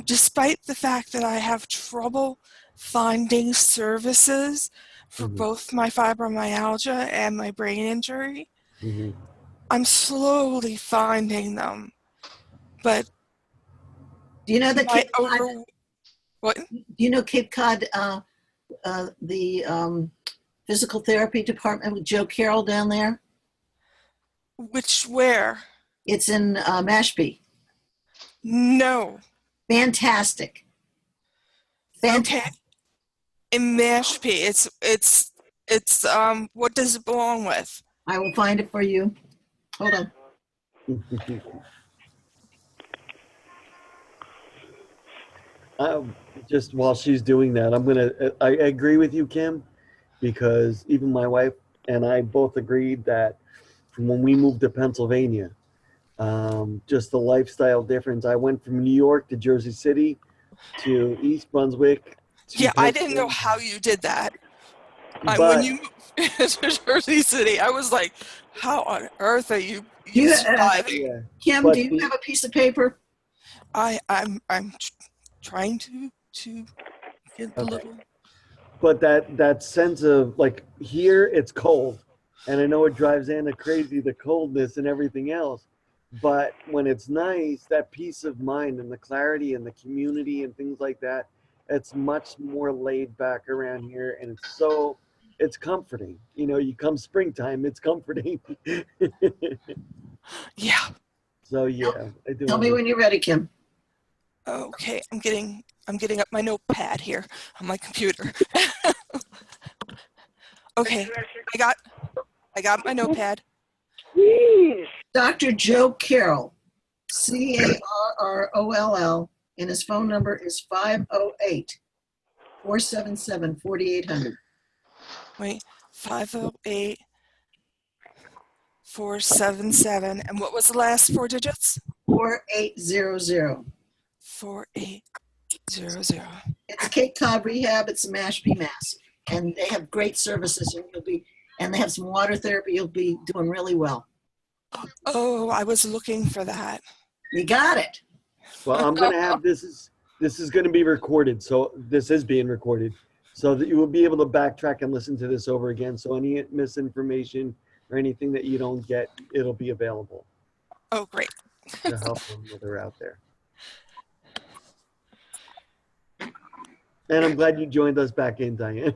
Despite the fact that I have trouble finding services for Mm-hmm. both my fibromyalgia and my brain injury, Mm-hmm. I'm slowly finding them. But Do you know that Cape Cod? What? Do you know Cape Cod? The physical therapy department with Joe Carroll down there. Where? It's in Mashpee. No. Fantastic. Okay. In Mashpee, it's what does it belong with? I will find it for you. Hold on. Just while she's doing that, I agree with you, Kim, because even my wife and I both agreed that when we moved to Pennsylvania, just the lifestyle difference. I went from New York to Jersey City to East Brunswick. Yeah, I didn't know how you did that. But when you moved to Jersey City, I was like, how on earth are you surviving? Yeah. Kim, But do you have a piece of paper? I'm trying to get a little. But that sense of like here it's cold, and I know it drives Anna crazy, the coldness and everything else. But when it's nice, that peace of mind and the clarity and the community and things like that, it's much more laid back around here, and it's comforting. You come springtime, it's comforting. Yeah. So yeah, I do. Tell me when you're ready, Kim. Okay, I'm getting up my notepad here on my computer. Okay, I got my notepad. Dr. Joe Carroll, Carroll, and his phone number is 508-477-4800. Wait, 508-477, and what was the last 4 digits? 4800. 4800. It's Cape Cod Rehab. It's in Mashpee, Mass. And they have great services, and they have some water therapy. You'll be doing really well. Oh, I was looking for that. You got it. Well, I'm going to have this is going to be recorded. So this is being recorded so that you will be able to backtrack and listen to this over again. So any misinformation or anything that you don't get, it'll be available. Oh, great. To help them when they're out there. And I'm glad you joined us back in, Diane.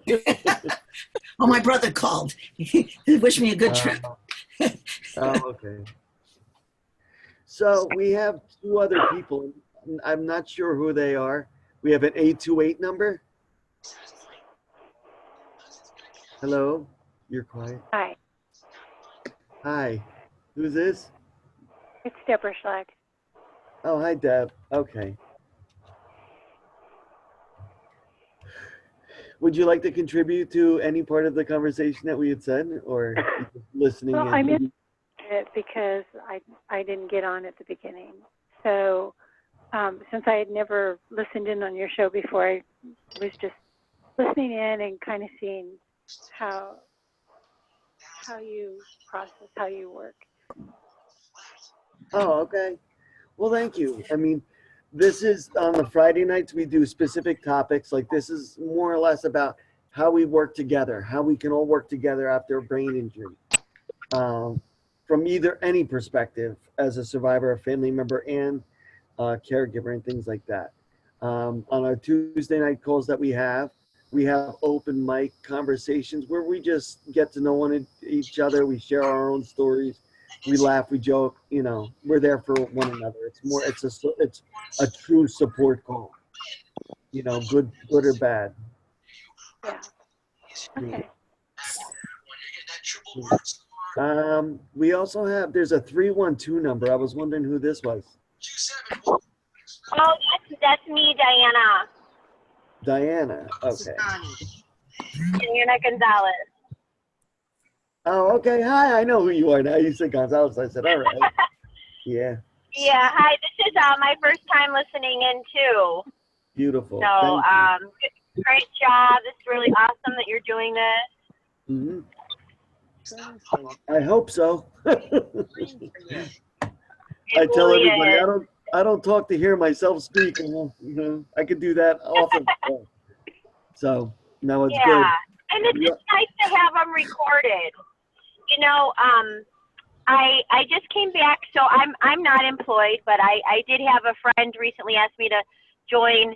Oh, my brother called. He wished me a good trip. Okay. So we have 2 other people. I'm not sure who they are. We have an 828 number. Hello? You're quiet. Hi, Hi. Who's this? it's Deborah Schlag. Oh, hi, Deb. Okay. Would you like to contribute to any part of the conversation that we had said, or listening? Well, I missed it because I didn't get on at the beginning. So since I had never listened in on your show before, I was just listening in and kind of seeing how you process, how you work. Oh, okay. Well, thank you. I mean, this is on the Friday nights, we do specific topics. Like this is more or less about how we work together, how we can all work together after a brain injury. From either any perspective as a survivor, a family member, and caregiver and things like that. On our Tuesday night calls that we have open mic conversations where we just get to know each other. We share our own stories. We laugh, we joke, you know, we're there for one another. It's a true support call, you know, good or bad. Yeah. Okay. We also there's a 312 number. I was wondering who this was. Oh, that's me, Diana. Diana, okay. Diana Gonzalez. Oh, okay. Hi, I know who you are now. You said Gonzalez. I said, all right. Yeah. Yeah, hi. This is my first time listening in too. Beautiful. So, great job. It's really awesome that you're doing this. Mm-hmm. I hope so. I tell really everybody is. I don't talk to hear myself speak. You know, I could do that often. So no, it's good. And it's just nice to have them recorded. You know, I just came back, so I'm not employed, but I did have a friend recently asked me to join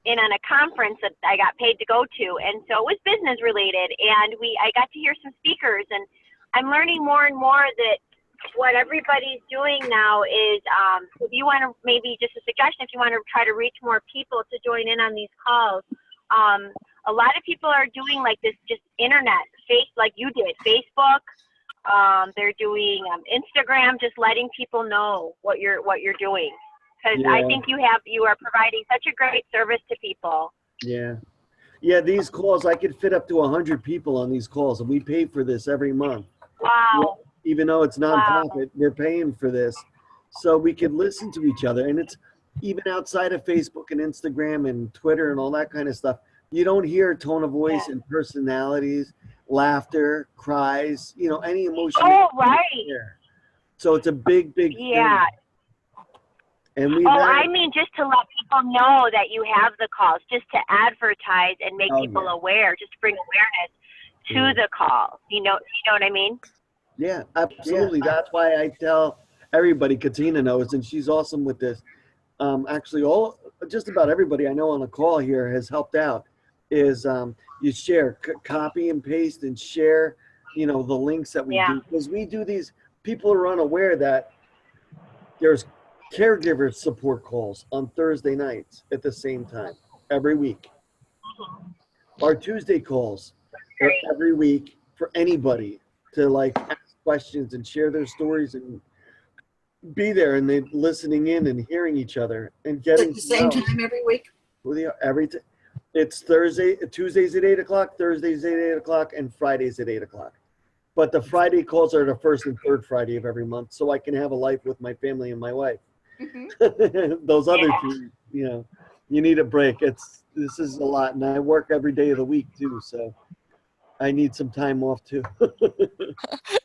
in on a conference that I got paid to go to, and so it was business related, and I got to hear some speakers, and I'm learning more and more that what everybody's doing now is if you want to, maybe just a suggestion, if you want to try to reach more people to join in on these calls, a lot of people are doing like this just internet, like you did, Facebook. They're doing Instagram, just letting people know what you're doing, because I think you are providing such a great service to people. Yeah, these calls, I could fit up to 100 people on these calls, and we pay for this every month. Wow. Even though it's nonprofit, we're paying for this so we can listen to each other. And it's even outside of Facebook and Instagram and Twitter and all that kind of stuff. You don't hear tone of voice and personalities, laughter, cries, you know, any emotion. Oh, right. So it's a big thing. And I mean, just to let people know that you have the calls, just to advertise and make people aware, just to bring awareness to the calls. You know what I mean? Yeah, absolutely. That's why I tell everybody. Katina knows, and she's awesome with this. Actually, just about everybody I know on the call here has helped out. Is you share, copy and paste, and share. You know, the links that we do, because we do these. People are unaware that there's caregiver support calls on Thursday nights at the same time every week. Our Tuesday calls are every week for anybody to like ask questions and share their stories and be there, and they listening in and hearing each other and getting at the same time every week. It's Tuesdays at 8 o'clock, Thursdays at 8 o'clock, and Fridays at 8 o'clock. But the Friday calls are the first and third Friday of every month, so I can have a life with my family and my wife. Those other two, you know, you need a break. This is a lot, and I work every day of the week too, so I need some time off too.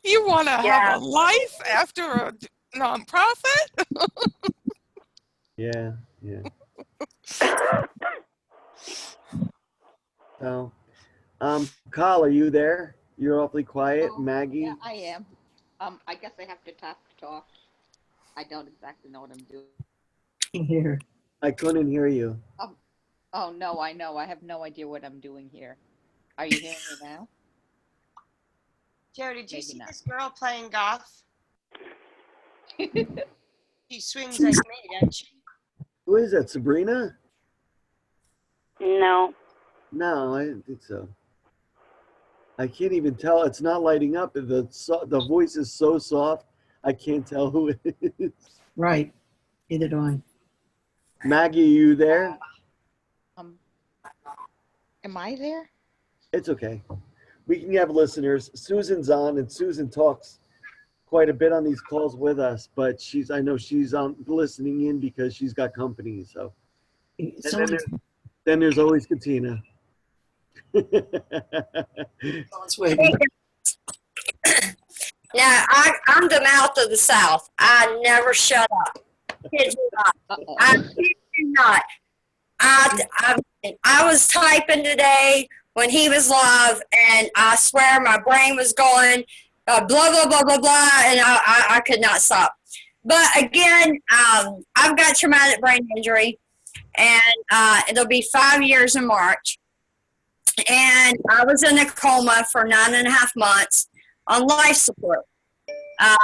You want to have a life after a nonprofit? Yeah. So, Carl, are you there? You're awfully quiet. Maggie? Yeah, I am. I guess I have to talk. I don't exactly know what I'm doing here. I couldn't hear you. Oh, no, I know. I have no idea what I'm doing here. Are you hearing me now? Joe, did you see this girl playing golf? She swings like me, doesn't she? Who is that, Sabrina? No. No, I didn't think so. I can't even tell. It's not lighting up. The voice is so soft, I can't tell who it is. Right. Either do I. Maggie, are you there? Am I there? It's okay. We can have listeners. Susan's on, and Susan talks quite a bit on these calls with us, but I know she's listening in because she's got company. So, and then there's always Katina. Someone's waiting. Yeah, I'm the mouth of the South. I never shut up. Kid you not. I kid you not. I was typing today when he was live, and I swear my brain was going blah, blah, blah, blah, blah, and I could not stop. But again, I've got traumatic brain injury, and it'll be 5 years in March. And I was in a coma for 9.5 months on life support. I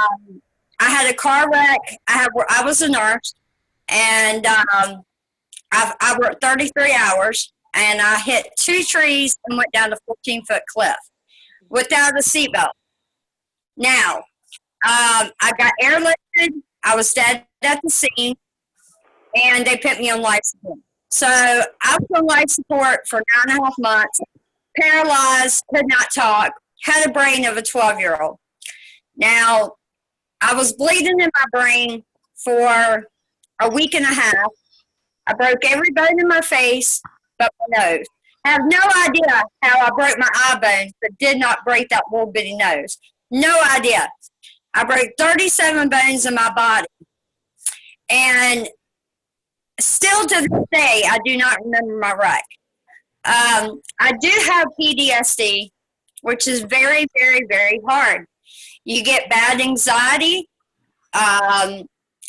had a car wreck. I was a nurse, and I worked 33 hours, and I hit 2 trees and went down a 14-foot cliff without a seatbelt. Now, I got airlifted. I was dead at the scene, and they put me on life support. So I was on life support for 9.5 months, paralyzed, could not talk, had a brain of a 12-year-old. Now, I was bleeding in my brain for a week and a half. I broke every bone in my face but my nose. I have no idea how I broke my eye bones but did not break that little bitty nose. No idea. I broke 37 bones in my body. And still to this day, I do not remember my wreck. I do have PTSD, which is very, very, very hard. You get bad anxiety.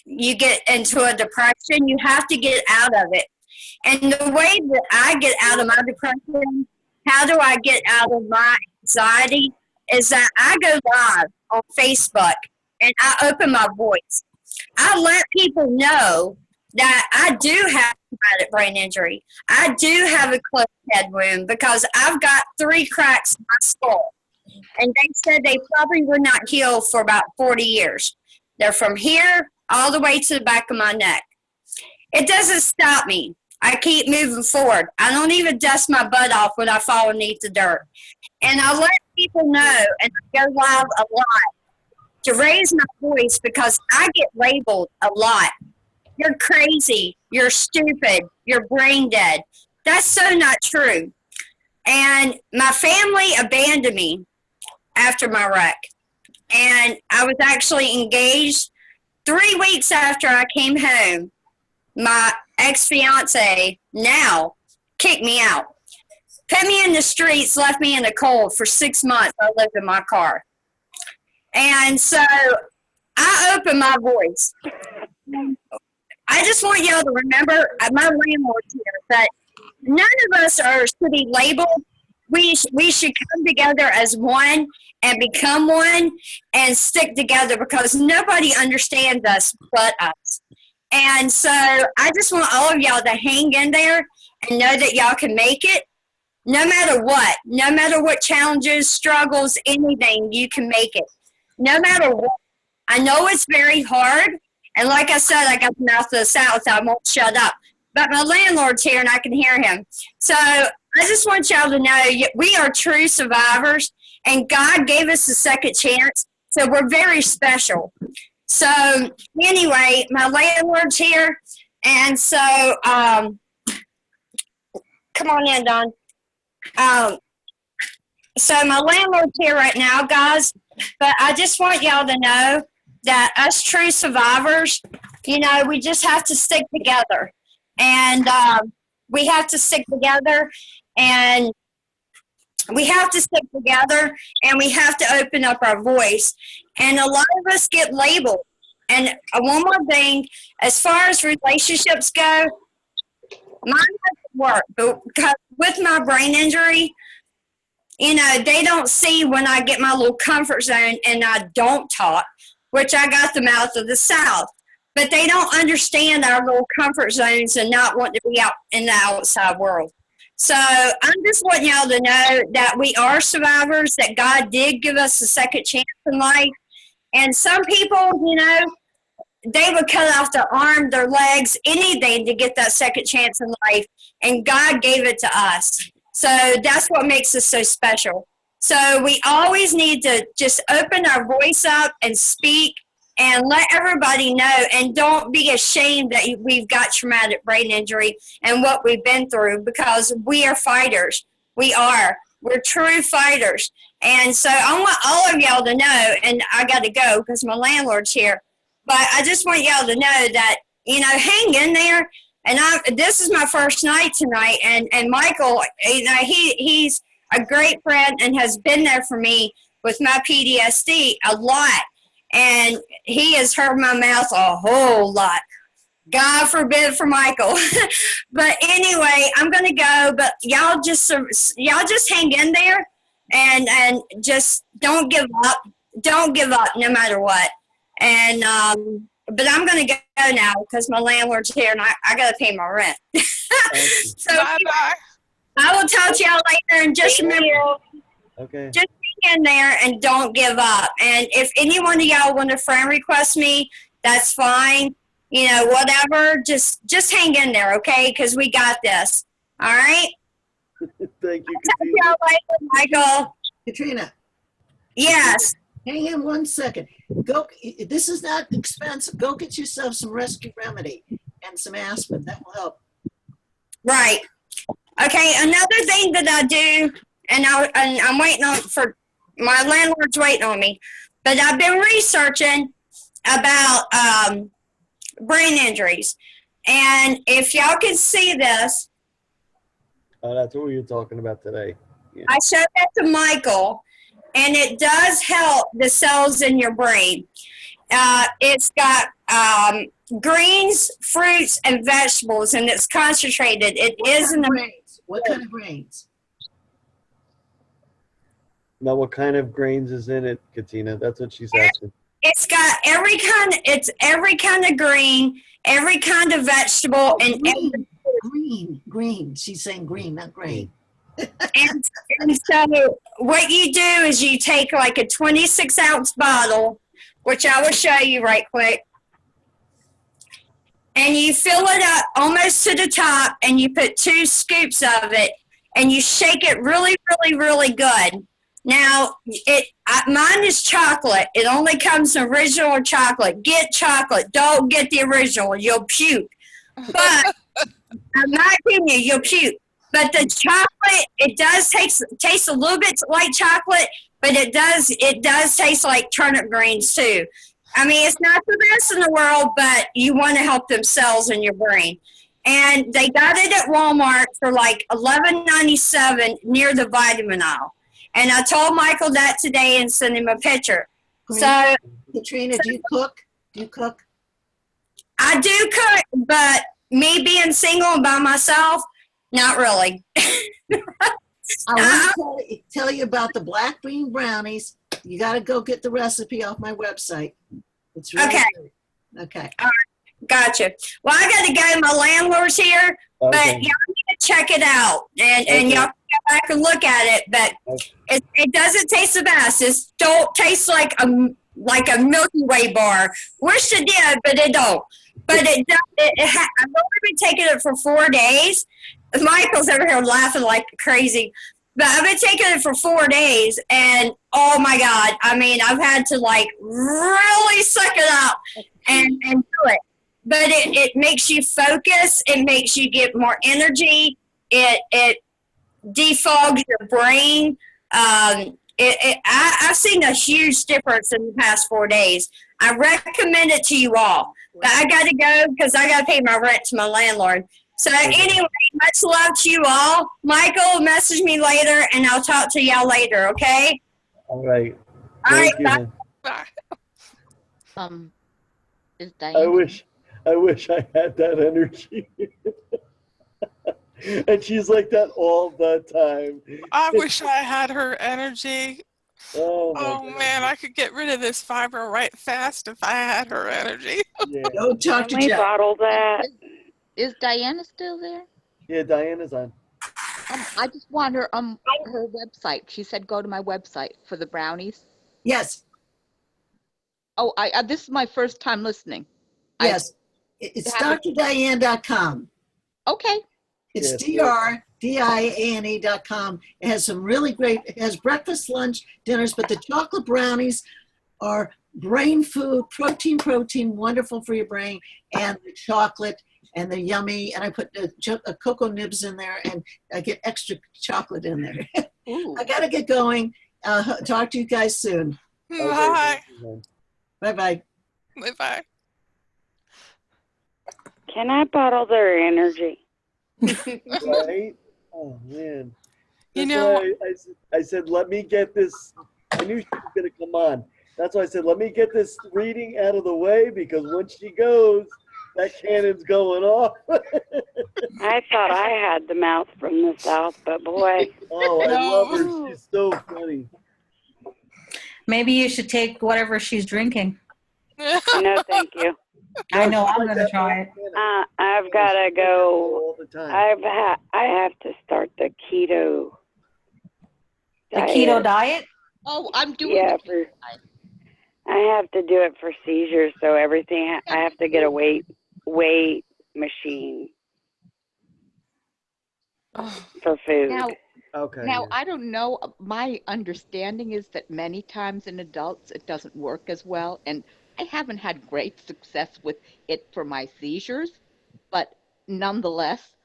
You get into a depression. You have to get out of it. And the way that I get out of my depression, how do I get out of my anxiety, is that I go live on Facebook and I open my voice. I let people know that I do have traumatic brain injury. I do have a closed head wound because I've got 3 cracks in my skull. And they said they probably would not heal for about 40 years. They're from here all the way to the back of my neck. It doesn't stop me. I keep moving forward. I don't even dust my butt off when I fall underneath the dirt. And I let people know, and I go live a lot to raise my voice because I get labeled a lot. You're crazy. You're stupid. You're brain dead. That's so not true. And my family abandoned me after my wreck. And I was actually engaged 3 weeks after I came home. My ex-fiance now kicked me out. Put me in the streets, left me in the cold for 6 months. I lived in my car. And so I opened my voice. I just want y'all to remember, my landlord's here, that none of us are to be labeled. We should come together as one and become one and stick together because nobody understands us but us. And so I just want all of y'all to hang in there and know that y'all can make it. No matter what challenges, struggles, anything, you can make it. No matter what. I know it's very hard. And like I said, I got the mouth of the South. I won't shut up. But my landlord's here and I can hear him. So I just want y'all to know we are true survivors and God gave us a second chance. So we're very special. So anyway, my landlord's here. And so come on in, Don. So my landlord's here right now, guys. But I just want y'all to know that us true survivors, we just have to stick together. And we have to stick together, and we have to stick together, and we have to open up our voice. And a lot of us get labeled. And one more thing, as far as relationships go, mine doesn't work. Because with my brain injury, they don't see when I get my little comfort zone and I don't talk, which I got the mouth of the South. But they don't understand our little comfort zones and not want to be out in the outside world. So I'm just wanting y'all to know that we are survivors, that God did give us a second chance in life. And some people, they would cut off their arm, their legs, anything to get that second chance in life. And God gave it to us. So that's what makes us so special. So we always need to just open our voice up and speak and let everybody know, and don't be ashamed that we've got traumatic brain injury and what we've been through, because we are fighters. We're true fighters. And so I want all of y'all to know, and I got to go because my landlord's here, but I just want y'all to know that, hang in there. And this is my first night tonight, and Michael, he's a great friend and has been there for me with my PTSD a lot. And he has hurt my mouth a whole lot. God forbid for Michael. But anyway, I'm going to go, but y'all just hang in there and just don't give up. Don't give up no matter what. And, but I'm going to go now because my landlord's here and I got to pay my rent. So Bye-bye. I will talk to y'all later, and just remember, Okay. just hang in there and don't give up. And if any one of y'all want to friend request me, that's fine. Whatever, just hang in there, okay? Because we got this. All right? Thank you, Talk to y'all later, Michael. Katrina, Yes. hang in 1 second. Go. This is not expensive. Go get yourself some Rescue Remedy and some aspirin. That will help. Right. Okay, another thing that I do, and I'm waiting for my landlord's waiting on me, but I've been researching about brain injuries. And if y'all can see this, that's what we were talking about today. Yeah. I showed that to Michael, and it does help the cells in your brain. It's got greens, fruits, and vegetables, and it's concentrated. It is in the grains. What kind of grains? Now, what kind of grains is in it, Katina? That's what she's asking. It's got every kind of green, every kind of vegetable, and green. She's saying green, not grain. and so what you do is you take like a 26-ounce bottle, which I will show you right quick, and you fill it up almost to the top, and you put 2 scoops of it, and you shake it really, really, really good. Now, mine is chocolate. It only comes in original chocolate. Get chocolate. Don't get the original. You'll puke. But, in my opinion, you'll puke. But the chocolate, it does taste a little bit like chocolate, but it does taste like turnip greens too. I mean, it's not the best in the world, but you want to help them cells in your brain. And they got it at Walmart for like $11.97 near the vitamin aisle. And I told Michael that today and sent him a picture. So, Katrina, do you cook? I do cook, but me being single and by myself, not really. I want to tell you about the black bean brownies. You got to go get the recipe off my website. It's really good. Okay. All right. Gotcha. Well, I got to go. My landlord's here, but y'all need to check it out, and y'all can go back and look at it. But it doesn't taste the best. It don't taste like a Milky Way bar. Wish it did, but it don't. But it does. I've only been taking it for 4 days. Michael's over here laughing like crazy. But I've been taking it for 4 days, and oh my God, I mean, I've had to like really suck it up and do it. But it makes you focus. It makes you get more energy. It defogs your brain. I've seen a huge difference in the past 4 days. I recommend it to you all. But I got to go because I got to pay my rent to my landlord. So anyway, much love to you all. Michael, message me later, and I'll talk to y'all later, okay? All right. All right, bye. Bye. Is Diane? I wish I had that energy. And she's like that all the time. I wish I had her energy. Oh man, I could get rid of this fiber right fast if I had her energy. Yeah. Don't talk to Only Jeff. bottle that. Is Diana still there? Yeah, Diana's on. I just want her website. She said go to my website for the brownies. Yes. Oh, this is my first time listening. Yes. It's drdiane.com. Okay. It's Yes. diane.com. It has some really great, it has breakfast, lunch, dinners, but the chocolate brownies are brain food, protein, wonderful for your brain, and the chocolate, and they're yummy. And I put cocoa nibs in there, and I get extra chocolate in there. Ooh. I got to get going. Talk to you guys soon. Bye. Bye-bye. Bye-bye. Can I bottle their energy? Right? Oh man. You That's know, why I said, let me get this. I knew she was gonna come on. That's why I said, let me get this reading out of the way, because once she goes, that cannon's going off. I thought I had the mouth from the south, but boy. Oh, I love her. No. She's so funny. Maybe you should take whatever she's drinking. No, thank you. I know she's I'm like going to that try it. I've got to go. all the time. I have to start the keto. The keto diet? Oh, I'm doing Yeah, the I have to do it for seizures, so everything. I have to get a weight machine for food. Now, Okay. now yeah. I don't know. My understanding is that many times in adults it doesn't work as well, and I haven't had great success with it for my seizures. But nonetheless,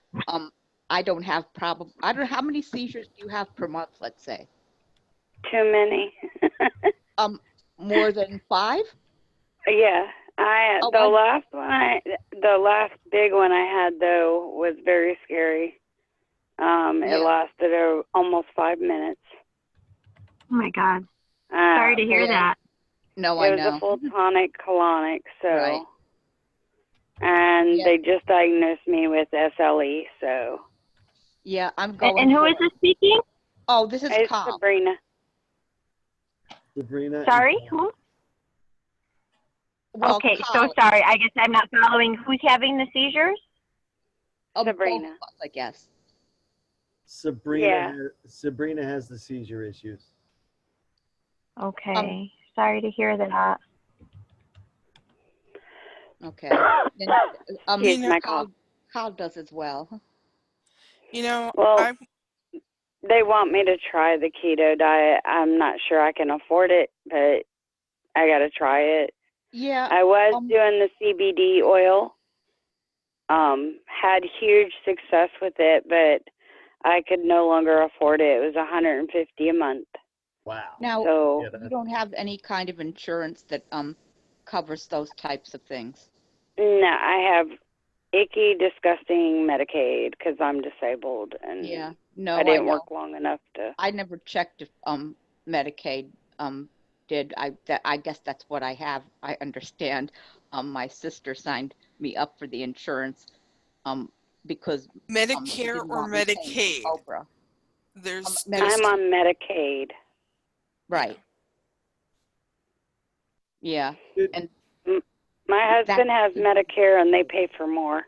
I don't have I don't know how many seizures do you have per month. Let's say. Too many. More than 5? Yeah, the last big one I had though was very scary. It lasted almost 5 minutes. Oh my God. Sorry to hear that. No, it I was know. a full tonic colonic, so. Right. And they just diagnosed me with SLE, so. Yeah, I'm going. And who is this speaking? Oh, this is It's Carl. Sabrina. Sabrina. Sorry, who? Well, Okay, Carl, so sorry. I guess I'm not following. Who's having the seizures? Sabrina. both of us, I guess. Sabrina has the seizure issues. Okay. Sorry to hear that. Okay. And, Here's my call. Carl does as well. You know, Well, they want me to try the keto diet. I'm not sure I can afford it, but I got to try it. Yeah. I was doing the CBD oil. Had huge success with it, but I could no longer afford it. It was $150 a month. Wow. Now, So you don't have any kind of insurance that covers those types of things? no, I have icky, disgusting Medicaid because I'm disabled and Yeah. No, I didn't know. work long enough to. I never checked if Medicaid did. I guess that's what I have. I understand. My sister signed me up for the insurance because she Medicare didn't or want me paying Medicaid? Cobra. I'm on Medicaid. Right. Yeah. And my husband has Medicare and they pay for more.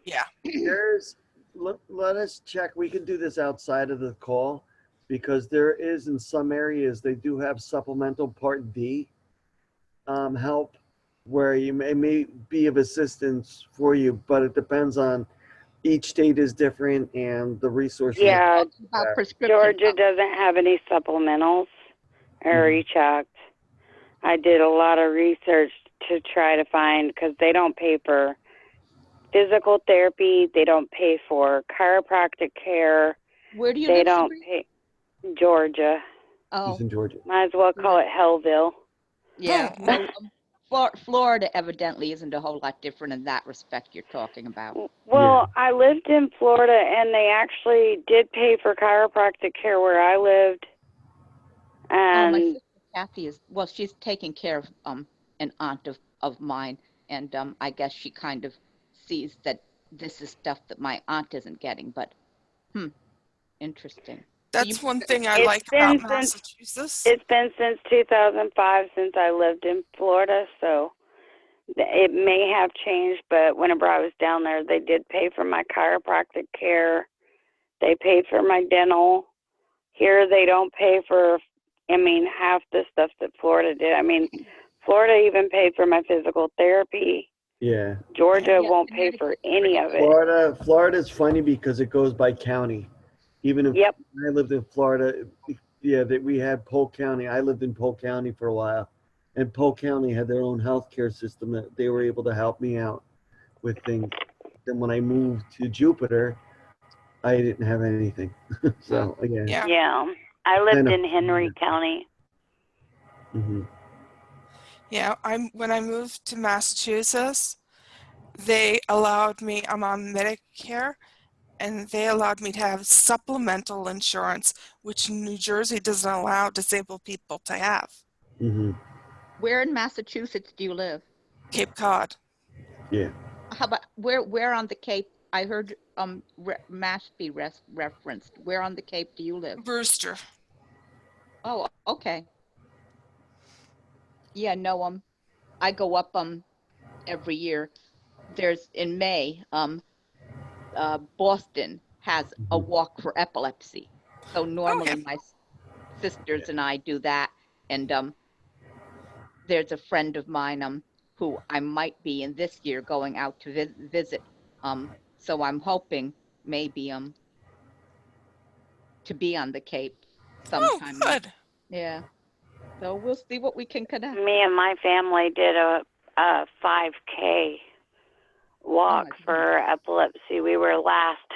Yeah. Let us check. We can do this outside of the call because there is in some areas they do have supplemental Part D help where you may be of assistance for you, but it depends on each state is different and the resources. Yeah, Georgia doesn't have any supplementals. I rechecked. I did a lot of research to try to find because they don't pay for physical therapy. They don't pay for chiropractic care. Where do you They live? don't pay. Georgia. Oh. He's in Georgia. Might as well call it Hellville. Yeah. No, Florida evidently isn't a whole lot different in that respect you're talking about. Well, I lived in Florida, and they actually did pay for chiropractic care where I lived. And my sister Kathy she's taking care of an aunt of mine, and I guess she kind of sees that this is stuff that my aunt isn't getting, but interesting. That's one thing I like about Massachusetts. It's been since 2005 since I lived in Florida, so it may have changed, but whenever I was down there, they did pay for my chiropractic care. They paid for my dental. Here, they don't pay for, half the stuff that Florida did. Florida even paid for my physical therapy. Yeah. Georgia won't pay for any of it. Florida's funny because it goes by county. Even if Yep. I lived in Florida, yeah, that we had Polk County. I lived in Polk County for a while, and Polk County had their own healthcare system that they were able to help me out with things. Then when I moved to Jupiter, I didn't have anything. So again, Yeah. Yeah. I lived in Henry County. Mm-hmm. Yeah, when I moved to Massachusetts, they allowed me, I'm on Medicare, and they allowed me to have supplemental insurance, which New Jersey doesn't allow disabled people to have. Mm-hmm. Where in Massachusetts do you live? Cape Cod. Yeah. How about where on the Cape? I heard Mashpee referenced. Where on the Cape do you live? Brewster. Oh, okay. Yeah, no, I go up every year. There's in May, Boston has a walk for epilepsy. So normally Okay. my sisters and I do that, and there's a friend of mine who I might be in this year going out to visit. So I'm hoping maybe to be on the Cape sometime. Oh, good. Yeah. So we'll see what we can connect. Me and my family did a 5K walk for epilepsy. We were last,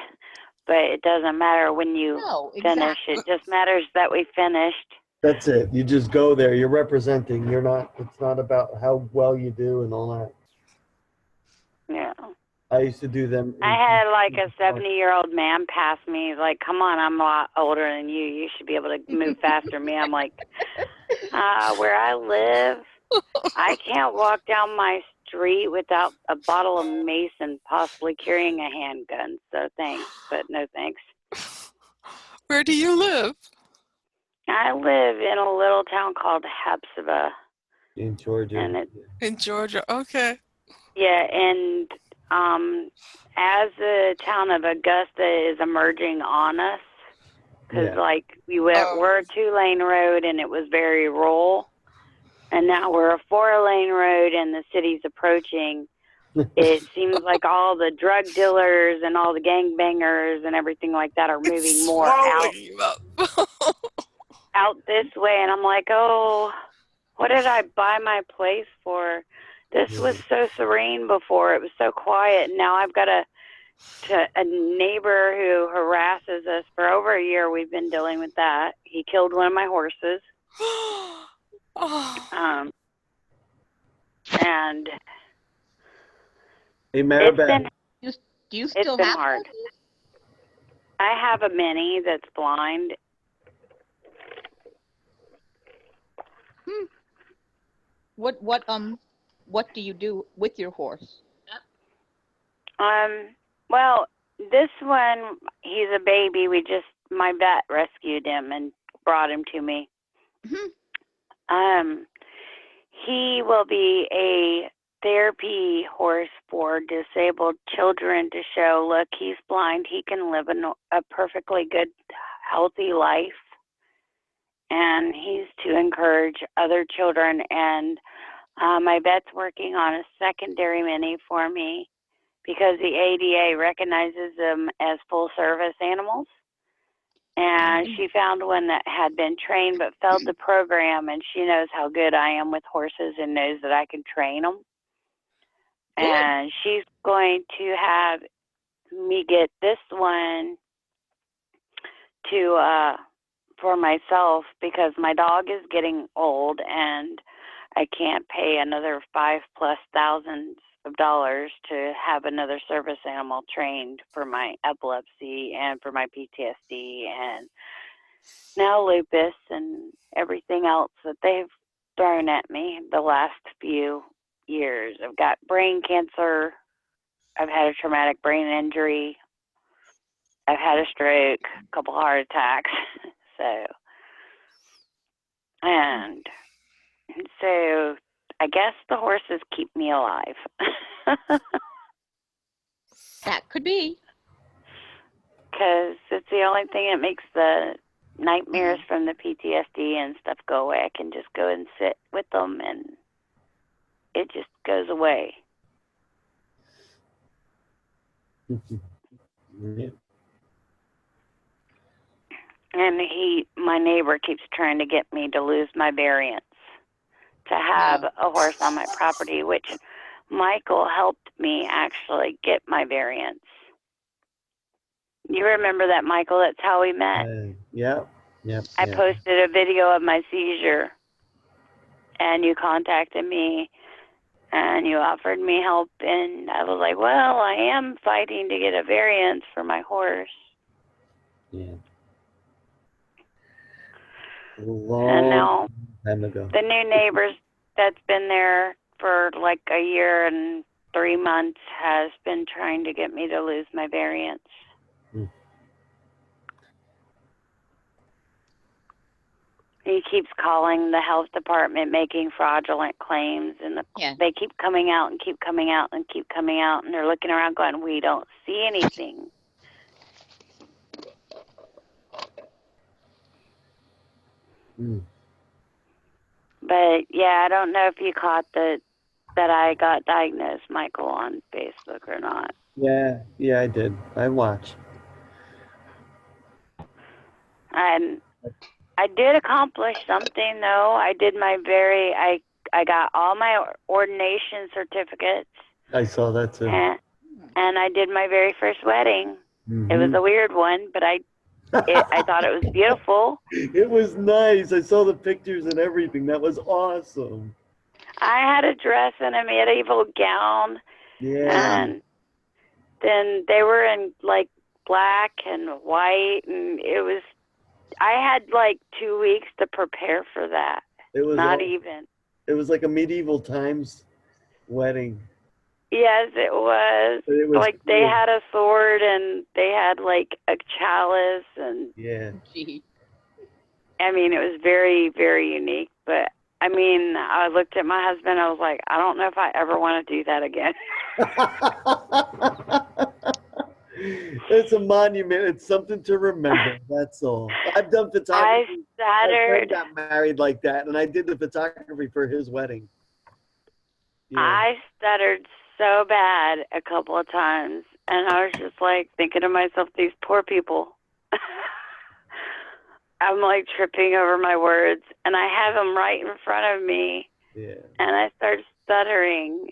but it doesn't matter when you finish. It just matters that we finished. That's it. You just go there. You're representing. You're not. It's not about how well you do and all that. Yeah. I used to do them. I had like a 70-year-old man pass me. He's like, come on, I'm a lot older than you. You should be able to move faster than me. I'm like, where I live, I can't walk down my street without a bottle of mace and possibly carrying a handgun. So thanks, but no thanks. Where do you live? I live in a little town called Hepzibah. In Georgia. And in Georgia, okay. Yeah, and as the town of Augusta is emerging on us, because like we're a 2-lane road and it was very rural, and now we're a 4-lane road and the city's approaching. It seems like all the drug dealers and all the gangbangers and everything like that are moving more out this way, and I'm like, oh, what did I buy my place for? This was so serene before. It was so quiet, and now I've got a neighbor who harasses us for over a year. We've been dealing with that. He killed one of my horses. And hey, Maribeth. Do you still have hard. I have a mini that's blind. What do you do with your horse? Well, this one, he's a baby. My vet rescued him and brought him to me. He will be a therapy horse for disabled children to show, look, he's blind. He can live a perfectly good, healthy life. And he's to encourage other children. And my vet's working on a secondary mini for me because the ADA recognizes them as full service animals. And she found one that had been trained but failed the program, and she knows how good I am with horses and knows that I can train them. And she's going to have me get this one to for myself because my dog is getting old and I can't pay another $5,000+ to have another service animal trained for my epilepsy and for my PTSD and now lupus and everything else that they've thrown at me the last few years. I've got brain cancer. I've had a traumatic brain injury. I've had a stroke, a couple heart attacks. So I guess the horses keep me alive. That could be. Because it's the only thing that makes the nightmares from the PTSD and stuff go away. I can just go and sit with them and it just goes away. Yeah. And my neighbor keeps trying to get me to lose my variance to have a horse on my property, which Michael helped me actually get my variance. You remember that, Michael? That's how we met. Yep. I posted a video of my seizure, and you contacted me, and you offered me help, and I was like, well, I am fighting to get a variance for my horse. Yeah. A And long now time ago. the new neighbors that's been there for like a year and 3 months has been trying to get me to lose my variance. He keeps calling the health department, making fraudulent claims, and they keep coming out and keep coming out and keep coming out, and they're looking around going, we don't see anything. But yeah, I don't know if you caught that I got diagnosed, Michael, on Facebook or not. Yeah, I did. I watched. And I did accomplish something, though. I did I got all my ordination certificates. I saw that too. And I did my very first wedding. It was a weird one, but I thought it was beautiful. It was nice. I saw the pictures and everything. That was awesome. I had a dress and a medieval gown. Yeah. And then they were in like black and white, and I had like 2 weeks to prepare for that. It was not even. It was like a medieval times wedding. Yes, it was. Like cool. They had a sword and they had like a chalice and I mean, it was very, very unique. But I mean, I looked at my husband. I was like, I don't know if I ever want to do that again. It's a monument. It's something to remember. That's all. I've done photography. My friend got married like that, and I did the photography for his wedding. Yeah. I stuttered so bad a couple of times, and I was just like thinking to myself, these poor people. I'm like tripping over my words, and I have them right in front of me, and I start stuttering.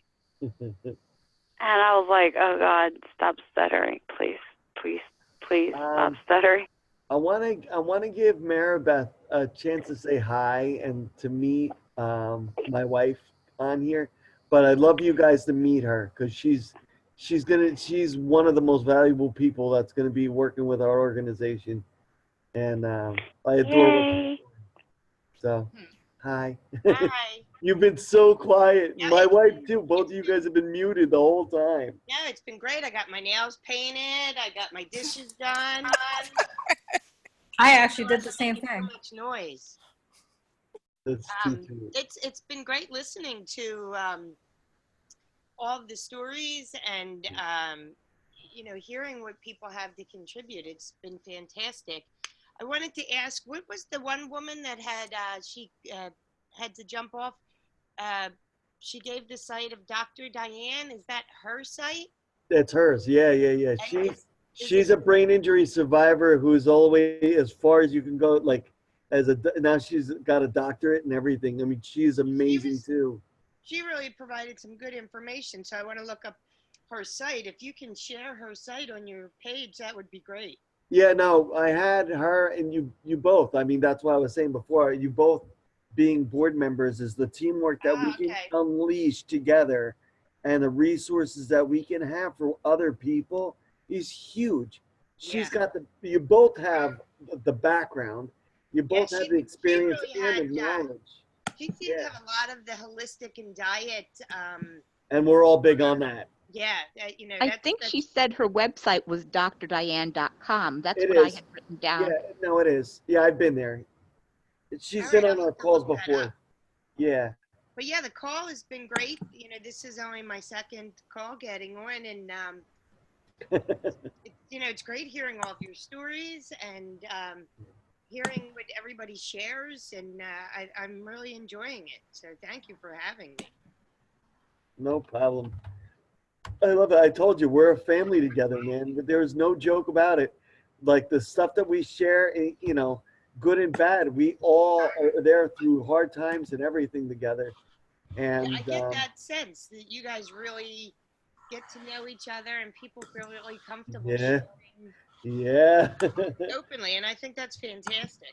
And I was like, oh, God, stop stuttering. Please, please, please stop stuttering. I want to give Maribeth a chance to say hi and to meet my wife on here. But I'd love you guys to meet her because she's one of the most valuable people that's going to be working with our organization. And I adore her. So, hi. Hi. You've been so quiet. My wife too. Both of you guys have been muted the whole time. Yeah, it's been great. I got my nails painted. I got my dishes done. I actually did the same thing. So much noise. It's been great listening to all of the stories and hearing what people have to contribute. It's been fantastic. I wanted to ask, what was the one woman that had had to jump off? She gave the site of Dr. Diane. Is that her site? That's hers. Yeah. She's a brain injury survivor who's all the way as far as you can go. Like now she's got a doctorate and everything. I mean, she's amazing too. She really provided some good information. So I want to look up her site. If you can share her site on your page, that would be great. Yeah, no, I had her and you both. I mean, that's what I was saying before. You both being board members is the teamwork that we can unleash together, and the resources that we can have for other people is huge. She's got you both have the background. You both have the experience and the knowledge. She seems to have a lot of the holistic and diet. And we're all big on that. Yeah, I think she said her website was drdiane.com. That's what I had written down. Yeah, no, it is. Yeah, I've been there. She's been on our calls before. Yeah. But yeah, the call has been great. This is only my second call getting on, and it's great hearing all of your stories and hearing what everybody shares, and I'm really enjoying it. So thank you for having me. No problem. I love it. I told you, we're a family together, man. But there's no joke about it. like the stuff that we share, you know, good and bad, we all are there through hard times and everything together. And I get that sense that you guys really get to know each other and people feel really comfortable yeah, sharing yeah. openly, and I think that's fantastic.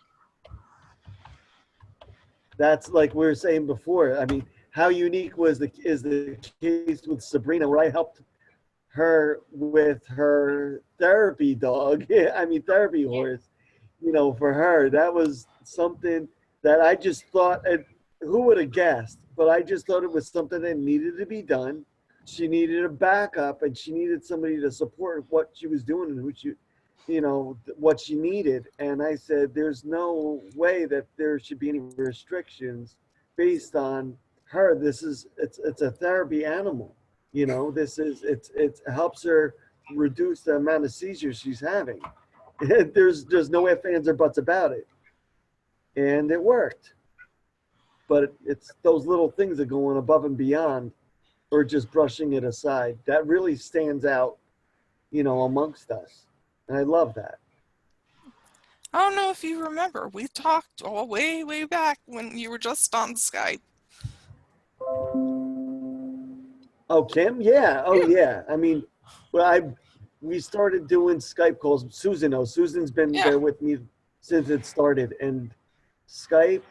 That's like we were saying before. I mean, how unique is the case with Sabrina, where I helped her with her therapy dog. I mean, therapy horse. You know, for her, that was something that I just thought. And who would have guessed? But I just thought it was something that needed to be done. She needed a backup, and she needed somebody to support what she was doing and who she, you know, what she needed. And I said, there's no way that there should be any restrictions based on her. This is it's a therapy animal. You know, this is it helps her reduce the amount of seizures she's having. There's no ifs, ands, or buts about it, and it worked. But it's those little things that go on above and beyond, or just brushing it aside, that really stands out, you know, amongst us. And I love that. I don't know if you remember, we talked all way back when you were just on Skype. Oh, Kim? Yeah. Oh, yeah. I mean, well, we started doing Skype calls. Susan knows. Susan's been there with me since it started. And Skype,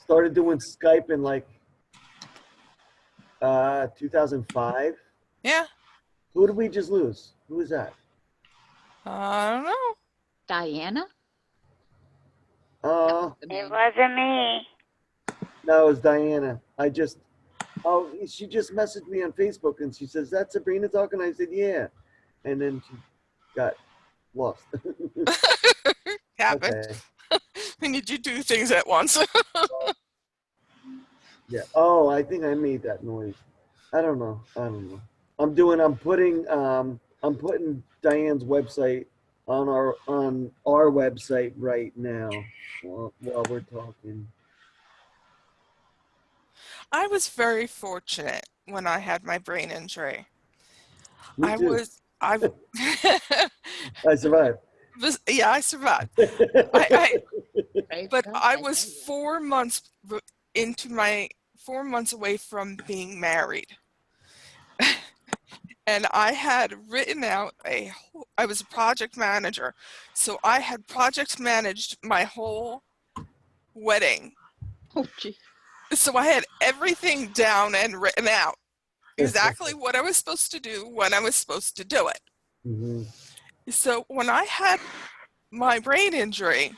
started doing Skype in like 2005. Yeah. Who did we just lose? Who was that? I don't know. Diana? It wasn't me. No, it was Diana. She just messaged me on Facebook and she says, "That's Sabrina talking?" I said, "Yeah." And then she got lost. Happened. Okay. We need you to do things at once. Yeah. Oh, I think I made that noise. I don't know. I'm putting Diane's website on our website right now while we're talking. I was very fortunate when I had my brain injury. Me too. I survived. Yeah, I survived. But I was 4 months into my 4 months away from being married. And I had written out I was a project manager. So I had project managed my whole wedding. Oh, gee. So I had everything down and written out. Exactly what I was supposed to do when I was supposed to do it. Mm-hmm. So when I had my brain injury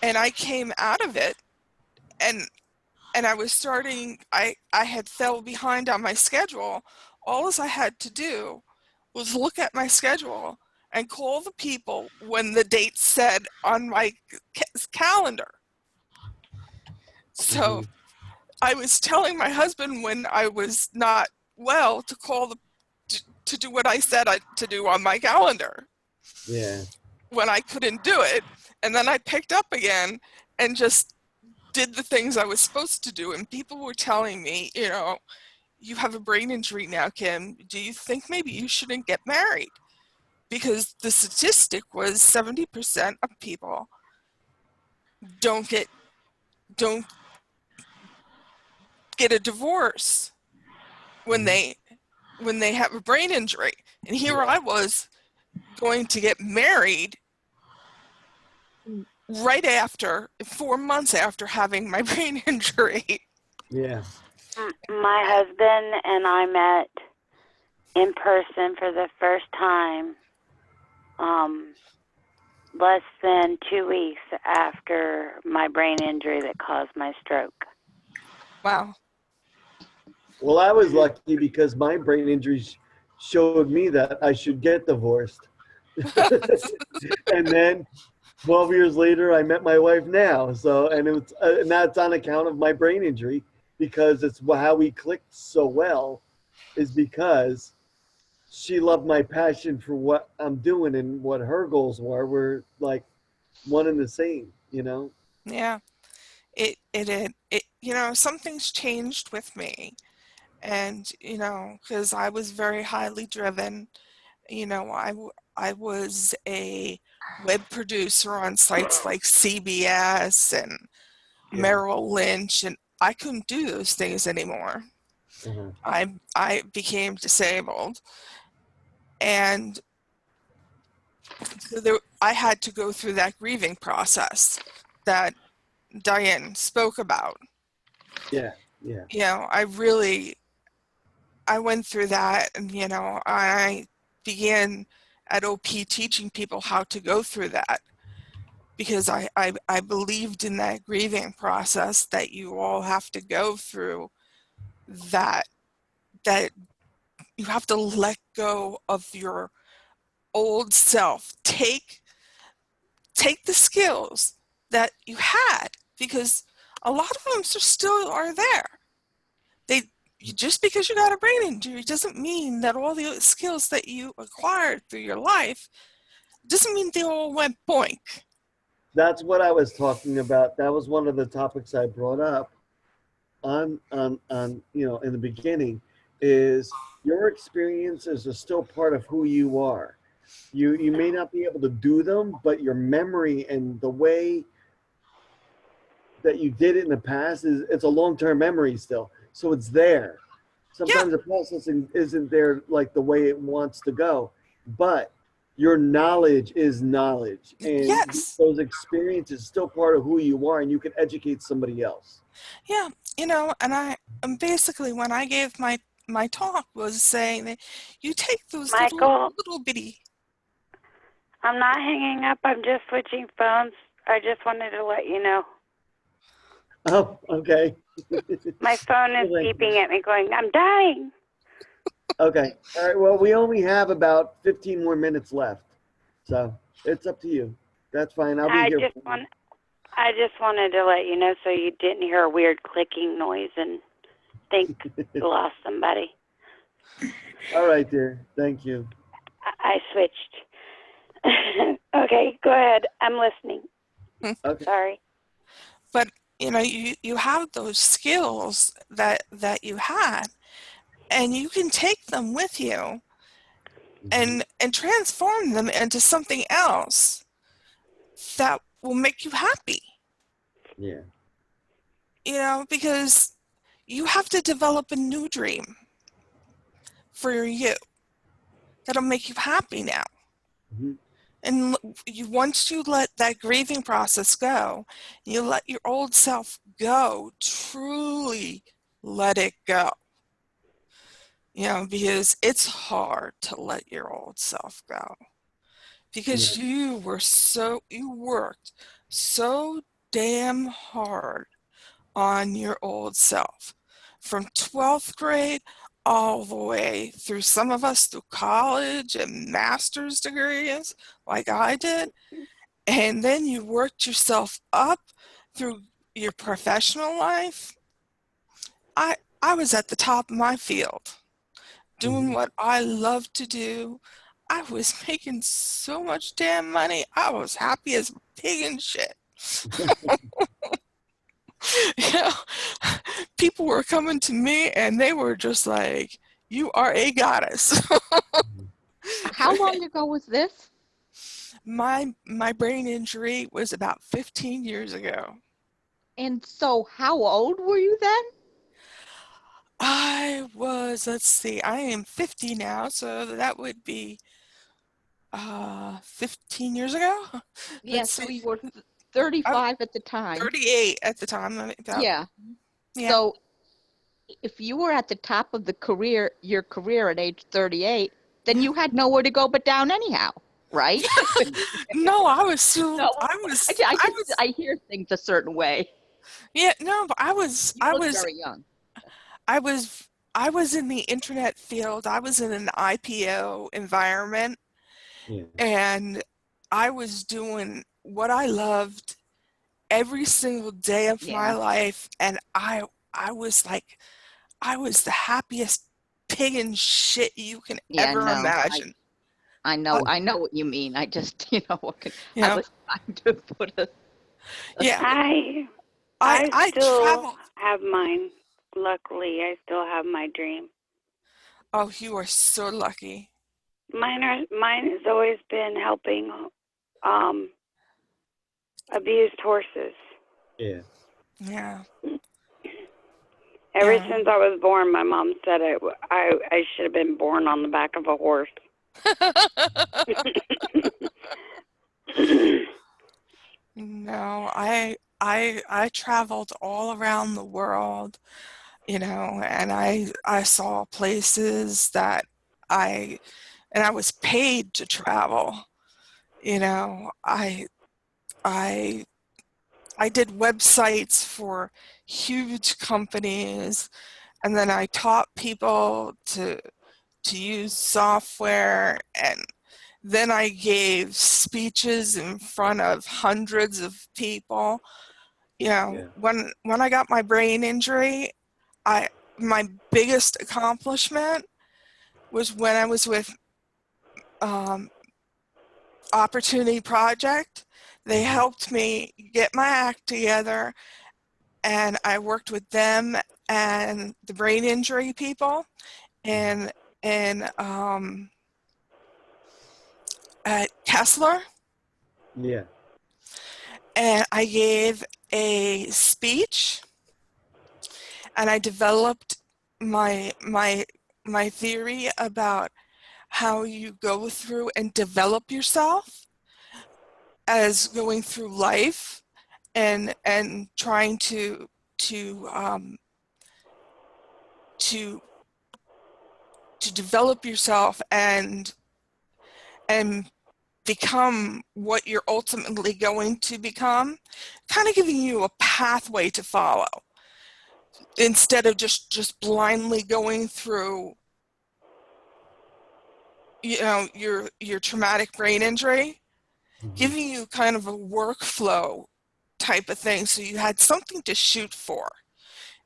and I came out of it and I was starting, I had fell behind on my schedule. All I had to do was look at my schedule and call the people when the date said on my calendar. So I was telling my husband when I was not well to call to do what I said to do on my calendar. Yeah. When I couldn't do it, and then I picked up again and just did the things I was supposed to do. And people were telling me, you know, you have a brain injury now, Kim. Do you think maybe you shouldn't get married? Because the statistic was 70% of people don't get a divorce when they have a brain injury. And here I was going to get married right after 4 months after having my brain injury. Yeah. My husband and I met in person for the first time less than 2 weeks after my brain injury that caused my stroke. Wow. Well, I was lucky because my brain injuries showed me that I should get divorced. And then 12 years later, I met my wife now. So, and that's on account of my brain injury, because it's how we clicked so well is because she loved my passion for what I'm doing and what her goals were. We're like one and the same, you know? Yeah. It you know, something's changed with me. And, you know, because I was very highly driven You know, I was a web producer on sites like CBS and Merrill Lynch, and I couldn't do those things anymore. I became disabled, and so I had to go through that grieving process that Diane spoke about. Yeah. You know, I went through that, and you know, I began at OP teaching people how to go through that, because I believed in that grieving process, that you all have to go through that you have to let go of your old self. Take the skills that you had, because a lot of them still are there. Just because you got a brain injury doesn't mean that all the skills that you acquired through your life doesn't mean they all went boink. That's what I was talking about. That was one of the topics I brought up on you know, in the beginning, is your experiences are still part of who you are. You may not be able to do them, but your memory and the way that you did it in the past it's a long-term memory still. So it's there. Sometimes the processing isn't there like the way it wants to go, but your knowledge is knowledge, and those experiences still part of who you are, and you can educate somebody else. Yeah, you know, and basically when I gave my talk was saying that you take those Michael, little bitty. I'm not hanging up. I'm just switching phones. I just wanted to let you know. Oh, okay. My phone is beeping at me going, I'm dying. Okay. All right. Well, we only have about 15 more minutes left. So it's up to you. That's fine. I'll be here. I just wanted to let you know so you didn't hear a weird clicking noise and think you lost somebody. All right, dear. Thank you. I switched. Okay, go ahead. I'm listening. Okay. Sorry. But you know, you have those skills that you had, and you can take them with you and transform them into something else that will make you happy. Yeah. You know, because you have to develop a new dream for you that'll make you happy now. And once you let that grieving process go, you let your old self go, truly let it go. You know, because it's hard to let your old self go. Because you worked so damn hard on your old self. From 12th grade all the way through, some of us through college and master's degrees like I did, and then you worked yourself up through your professional life. I was at the top of my field doing what I love to do. I was making so much damn money. I was happy as a pig in shit. You know, people were coming to me and they were just like, you are a goddess. How long ago was this? My brain injury was about 15 years ago. And so how old were you then? I was, let's see, I am 50 now, so that would be 15 years ago. Yeah, so you were 35 at the time. 38 at the time. Yeah. Yeah. So if you were at the top of your career at age 38, then you had nowhere to go but down anyhow, right? No, I was still, No, I hear things a certain way. Yeah, no, but I was very young. I was in the internet field. I was in an IPO environment, and I was doing what I loved every single day of my life, and I was like, I was the happiest pig in shit you can ever imagine. I know what you mean. I just, I was trying to put a I still traveled. have mine. Luckily, I still have my dream. Oh, you are so lucky. Mine has always been helping abused horses. Yeah. Yeah. Ever Yeah. since I was born, my mom said I should have been born on the back of a horse. No, I traveled all around the world, you know, and I saw places that I and I was paid to travel. You know, I I did websites for huge companies, and then I taught people to use software, and then I gave speeches in front of hundreds of people. You know, Yeah. when I got my brain injury, my biggest accomplishment was when I was with Opportunity Project. They helped me get my act together, and I worked with them and the brain injury people, and at Kessler, Yeah. and I gave a speech, and I developed my theory about how you go through and develop yourself as going through life, and trying to develop yourself and become what you're ultimately going to become, kind of giving you a pathway to follow instead of just blindly going through, you know, your traumatic brain injury, giving you kind of a workflow type of thing, so you had something to shoot for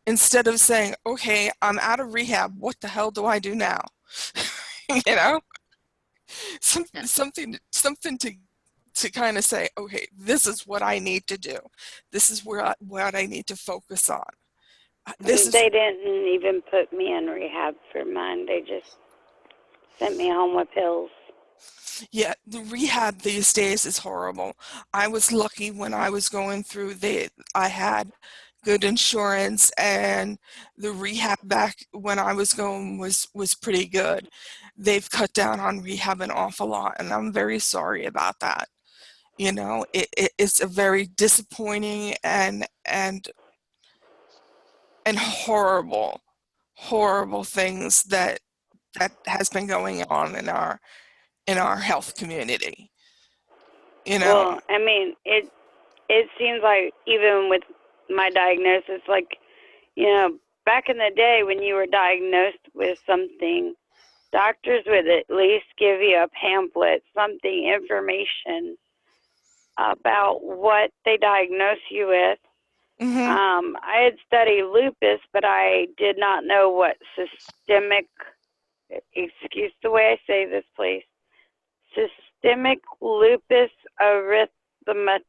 instead of saying, okay, I'm out of rehab, what the hell do I do now? You know, something to kind of say, okay, this is what I need to do. This is what I need to focus on. This is They didn't even put me in rehab for mine. They just sent me home with pills. Yeah, the rehab these days is horrible. I was lucky when I was going through I had good insurance, and the rehab back when I was going was pretty good. They've cut down on rehab an awful lot, and I'm very sorry about that. You know, it's a very disappointing and horrible things that has been going on in our health community. You know. Well, I mean, it seems like even with my diagnosis, like, you know, back in the day when you were diagnosed with something, doctors would at least give you a pamphlet, something, information about what they diagnosed you with. I had studied lupus, but I did not know what systemic, excuse the way I say this, please, systemic lupus erythematosus.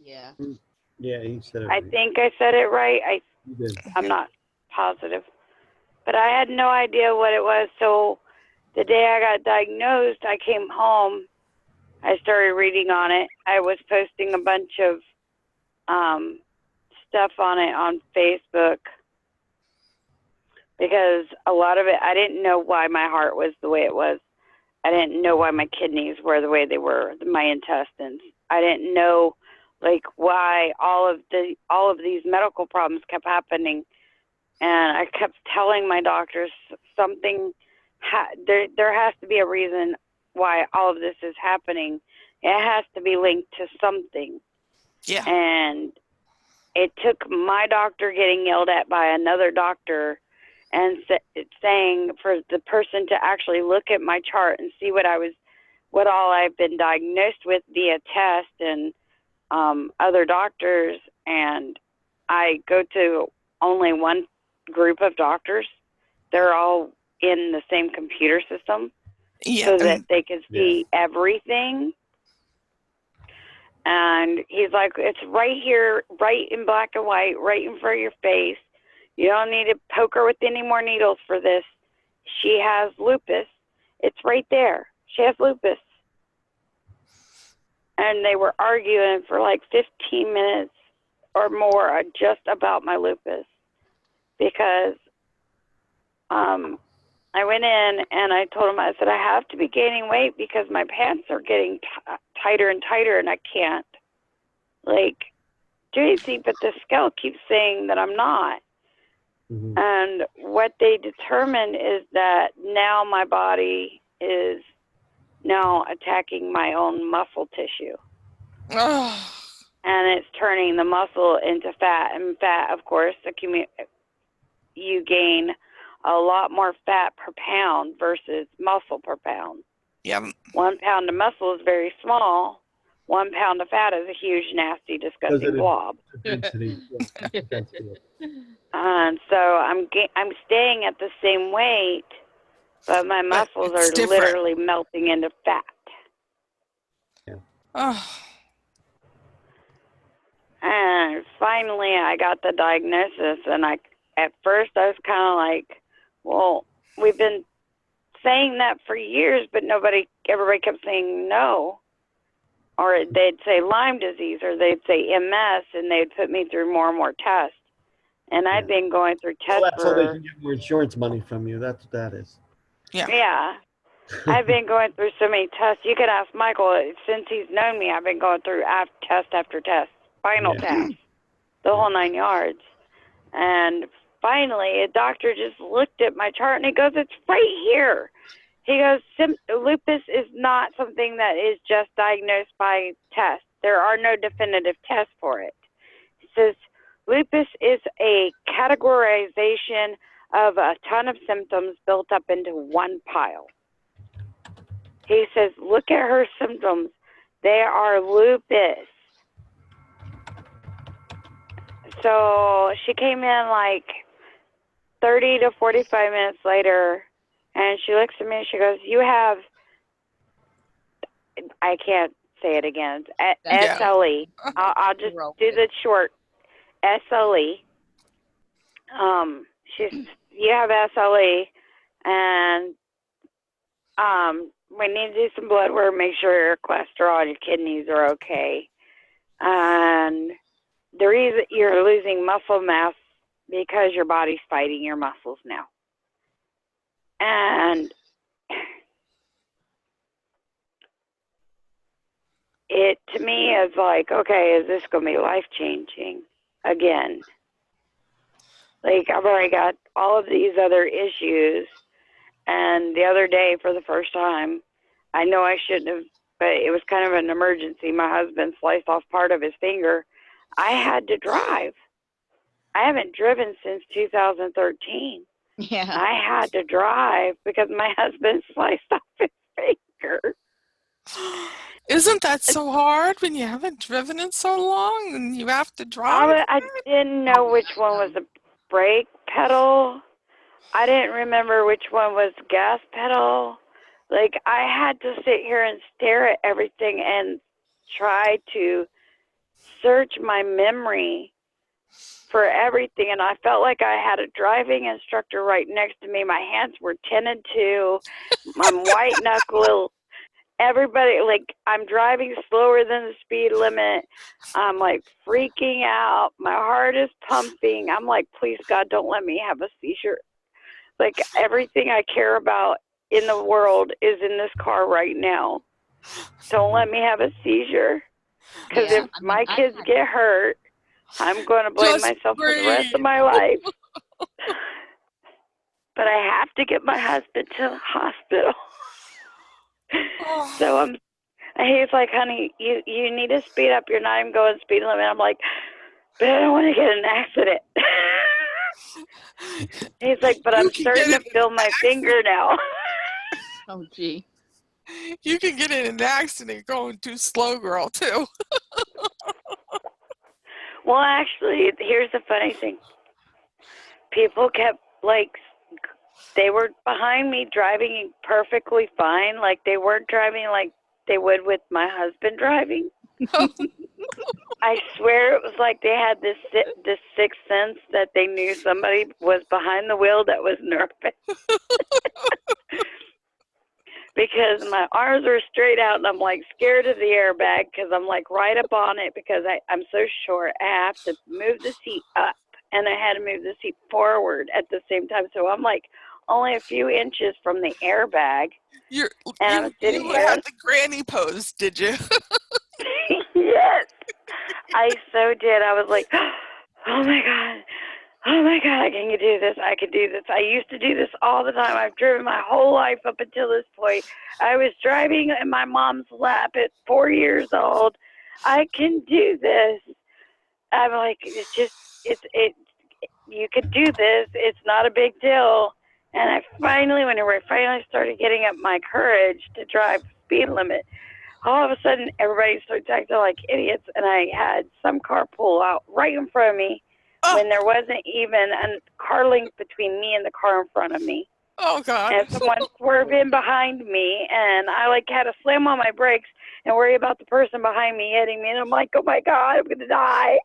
Yeah. Yeah, you said it I right. think I said it right. You did. I'm not positive. But I had no idea what it was. So the day I got diagnosed, I came home. I started reading on it. I was posting a bunch of stuff on it on Facebook because a lot of it, I didn't know why my heart was the way it was. I didn't know why my kidneys were the way they were, my intestines. I didn't know like why all of these medical problems kept happening. And I kept telling my doctors something, there has to be a reason why all of this is happening. It has to be linked to something. Yeah. And it took my doctor getting yelled at by another doctor and saying for the person to actually look at my chart and see what all I've been diagnosed with via test and other doctors. And I go to only one group of doctors. They're all in the same computer system, so that they can see everything. And he's like, it's right here, right in black and white, right in front of your face. You don't need to poke her with any more needles for this. she has lupus. It's right there. She has lupus. And they were arguing for like 15 minutes or more just about my lupus, because I went in and I told him, I said, I have to be gaining weight because my pants are getting tighter and tighter, and I can't like do anything, but the scale keeps saying that I'm not. Mhm. And what they determined is that now my body is now attacking my own muscle tissue. Oh, And it's turning the muscle into fat. And fat, of course, you gain a lot more fat per pound versus muscle per pound. yeah. 1 pound of muscle is very small. 1 pound of fat is a huge, nasty, disgusting blob. Density. Yeah, density. And so I'm staying at the same weight, but my muscles it's are different. literally melting into fat. Oh, And finally, I got the diagnosis, and at first I was kind of like, well, we've been saying that for years, but everybody kept saying no. Or they'd say Lyme disease, or they'd say MS, and they'd put me through more and more tests. And I'd been going through tests Well, that's how they for, can get more insurance money from you. That's what that is. yeah. I've been going through so many tests. You could ask Michael. Since he's known me, I've been going through test after test, spinal taps, the whole 9 yards. And finally, a doctor just looked at my chart and he goes, it's right here. He goes, lupus is not something that is just diagnosed by tests. There are no definitive tests for it. He says, lupus is a categorization of a ton of symptoms built up into one pile. He says, look at her symptoms. They are lupus. So she came in like 30 to 45 minutes later, and she looks at me and she goes, you have, I can't say it again, SLE. I'll just do the short, SLE. You have SLE, and we need to do some blood work, make sure your cholesterol and your kidneys are okay. And the reason you're losing muscle mass because your body's fighting your muscles now. And it, to me, is like, okay, is this going to be life-changing again? Like, I've already got all of these other issues. And the other day, for the first time, I know I shouldn't have, but it was kind of an emergency. My husband sliced off part of his finger. I had to drive. I haven't driven since 2013. Yeah. I had to drive because my husband sliced off his finger. isn't that so hard when you haven't driven in so long and you have to drive? I didn't know which one was the brake pedal. I didn't remember which one was gas pedal. Like, I had to sit here and stare at everything and try to search my memory for everything. And I felt like I had a driving instructor right next to me. My hands were 10 and 2. I'm white knuckle. Everybody, like, I'm driving slower than the speed limit. I'm like freaking out. My heart is pumping. I'm like, please, God, don't let me have a seizure. Like, everything I care about in the world is in this car right now. Don't let me have a seizure. Because if my kids get hurt, I'm going to blame myself for the rest of my life. But I have to get my husband to the hospital. So he's like, honey, you need to speed up. You're not even going speed limit. I'm like, but I don't want to get in an accident. He's like, but I'm starting to feel my finger now. Oh, gee. You can get in an accident going too slow, girl, too. Well, actually, here's the funny thing. People kept, like, they were behind me driving perfectly fine. Like, they weren't driving like they would with my husband driving. I swear it was like they had this sixth sense that they knew somebody was behind the wheel that was nervous. because my arms were straight out and I'm like scared of the airbag because I'm like right up on it because I'm so short. I have to move the seat up and I had to move the seat forward at the same time. So I'm like only a few inches from the airbag. You I'm sitting here. had the granny pose, did you? Yes, I so did. I was like, oh my God. Oh my God, I can do this. I can do this. I used to do this all the time. I've driven my whole life up until this point. I was driving in my mom's lap at 4 years old. I can do this. I'm like, you could do this. It's not a big deal. And when I finally started getting up my courage to drive speed limit, all of a sudden everybody started acting like idiots. And I had some car pull out right in front of me. When there wasn't even a car length between me and the car in front of me. Oh, God. And someone swerved in behind me, and I had to slam on my brakes and worry about the person behind me hitting me. And I'm like, oh my God, I'm going to die.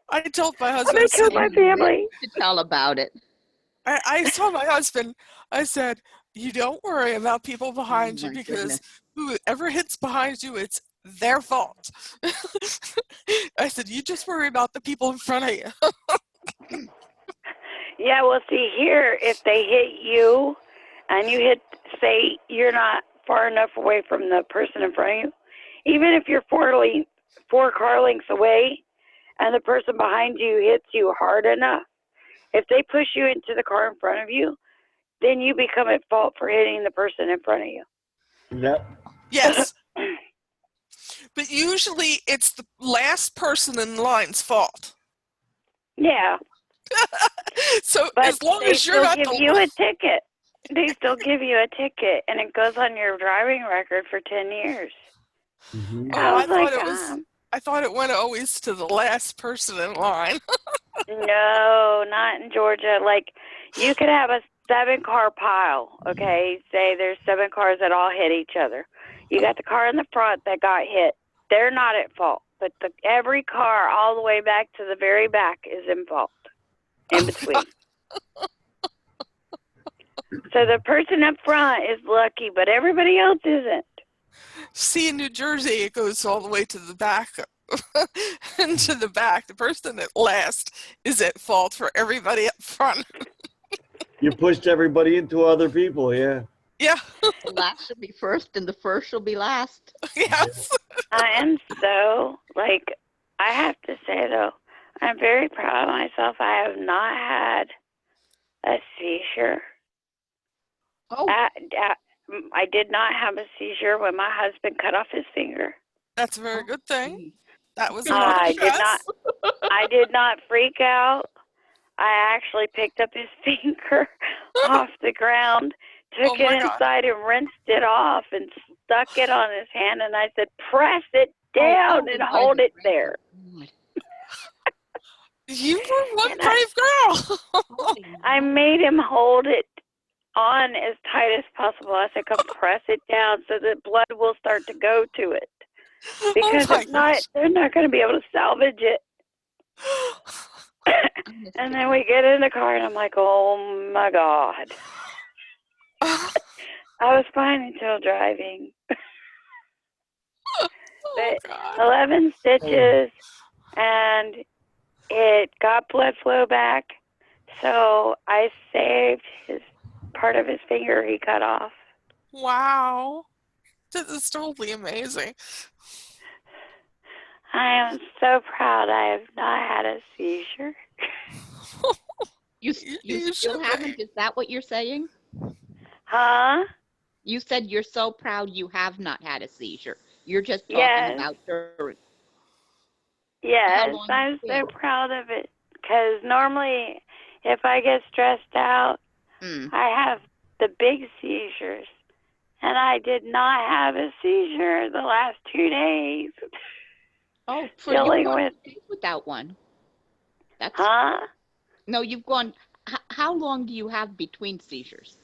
I told my husband. I'm going to kill my family. To tell about it. I told my husband, I said, you don't worry about people behind you because whoever hits behind you, it's their fault. I said, you just worry about the people in front of you. Yeah, well, see here, if they hit you and you say you're not far enough away from the person in front of you, even if you're 4 car lengths away and the person behind you hits you hard enough, if they push you into the car in front of you, then you become at fault for hitting the person in front of you. Yep. Yes. But usually it's the last person in line's fault. Yeah. So but as long as you're not they still give you a ticket. They still give you a ticket, and it goes on your driving record for 10 years. Mm-hmm. Oh, I thought it went always to the last person in line. No, not in Georgia. Like, you could have a 7-car pile, okay? Say there's 7 cars that all hit each other. You got the car in the front that got hit. They're not at fault. But every car all the way back to the very back is in fault, in between. So the person up front is lucky, but everybody else isn't. See, in New Jersey, it goes all the way to the back. And to the back, the person at last is at fault for everybody up front. You pushed everybody into other people, yeah. Yeah. The last should be first and the first shall be last. Yes. I am so, I have to say, though, I'm very proud of myself. I have not had a seizure. Oh. I did not have a seizure when my husband cut off his finger. That's a very good thing. That was I did not freak out. I actually picked up his finger off the ground, took it inside and rinsed it off and stuck it on his hand, and I said, press it down and hold it there. You were one brave girl. I made him hold it on as tight as possible. I said, come press it down so that blood will start to go to it. Because if not, they're not going to be able to salvage it. And then we get in the car, and I'm like, oh, my God. I was fine until driving. But 11 stitches, and it got blood flow back. So I saved part of his finger he cut off. Wow. This is totally amazing. I am so proud I have not had a seizure. You still haven't? Is that what you're saying? Huh? You said you're so proud you have not had a seizure. You're just talking about your... Yes, I'm so proud of it. Because normally, if I get stressed out, I have the big seizures. And I did not have a seizure the last 2 days. Oh, so you've gone days without one. That's... Huh? No, you've gone... How long do you have between seizures?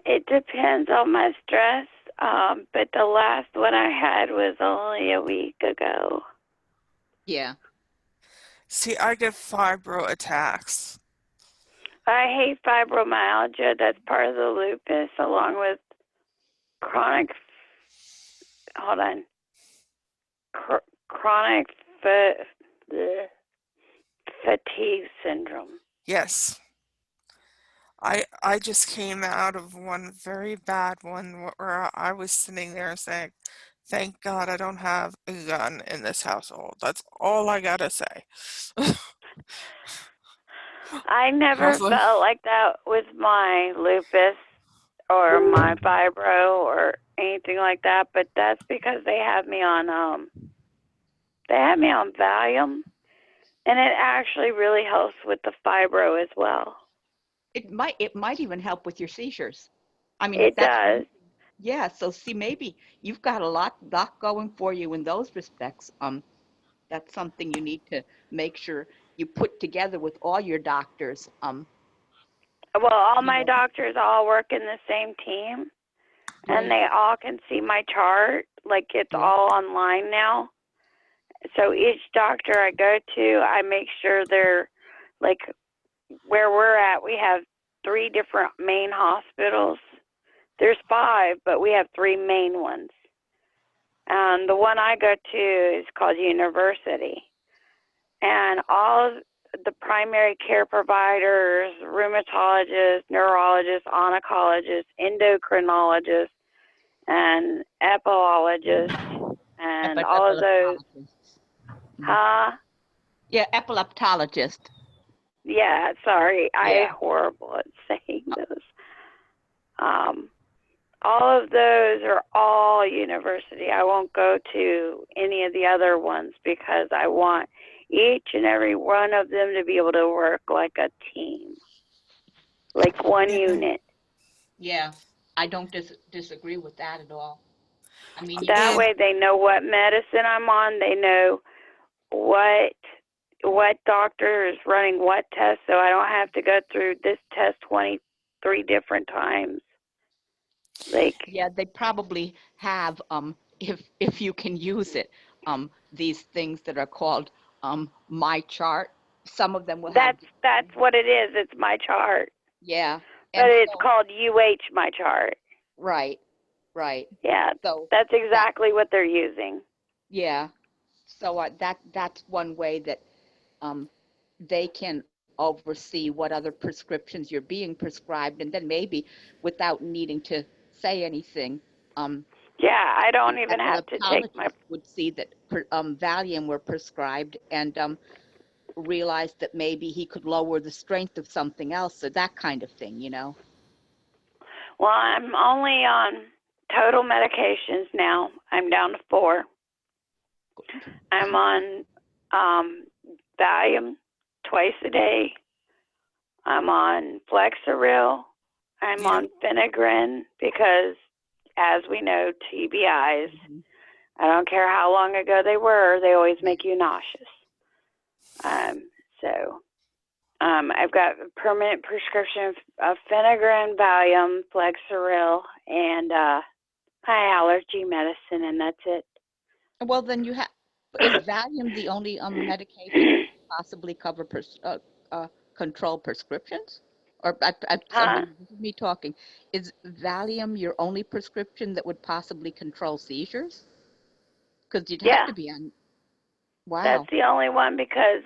It depends on my stress. But the last one I had was only a week ago. Yeah. See, I get fibro attacks. I hate fibromyalgia. That's part of the lupus, along with chronic, hold on, chronic bleh, fatigue syndrome. Yes. I just came out of one very bad one where I was sitting there saying, thank God I don't have a gun in this household. That's all I gotta say. I I never was like, felt like that with my lupus or my fibro or anything like that, but that's because they had me on Valium, and it actually really helps with the fibro as well. It might even help with your seizures. I mean, if It that's does. yeah. So see, maybe you've got a lot going for you in those respects. That's something you need to make sure you put together with all your doctors. Well, all You my know, doctors all work in the same team, and great. they all can see my chart. Like, it's Yeah. all online now. So each doctor I go to, I make sure they're, like, where we're at, we have 3 different main hospitals. There's 5, but we have 3 main ones. The one I go to is called University. And all of the primary care providers, rheumatologists, neurologists, oncologists, endocrinologists, and epiologists, and all of those. Huh? Yeah, epileptologist. Yeah, sorry. Yeah. I'm horrible at saying those. All of those are all university. I won't go to any of the other ones because I want each and every one of them to be able to work like a team, like one unit. Yeah, I don't disagree with that at all. I mean, That way they know what medicine I'm on. They know what doctor is running what test, so I don't have to go through this test 23 different times. Like, yeah, they probably have if you can use it, these things that are called my chart. Some of them will have. That's what it is. It's my chart. Yeah. But it's called my chart. Right. Yeah. So that's exactly what they're using. Yeah. So that's one way that they can oversee what other prescriptions you're being prescribed, and then maybe without needing to say anything. Yeah, I don't even have to take my. Would see that Valium were prescribed and realized that maybe he could lower the strength of something else, or that kind of thing, you know. Well, I'm only on total medications now. I'm down to 4. I'm on Valium twice a day. I'm on Flexeril. I'm on Phenagrin because, as we know, TBIs, I don't care how long ago they were, they always make you nauseous. I've got a permanent prescription of Phenagrin, Valium, Flexeril, and high allergy medicine, and that's it. Well, then is Valium the only medication that could possibly cover control prescriptions? Or me talking. Is Valium your only prescription that would possibly control seizures? Because you'd have to be on. Wow. That's the only one because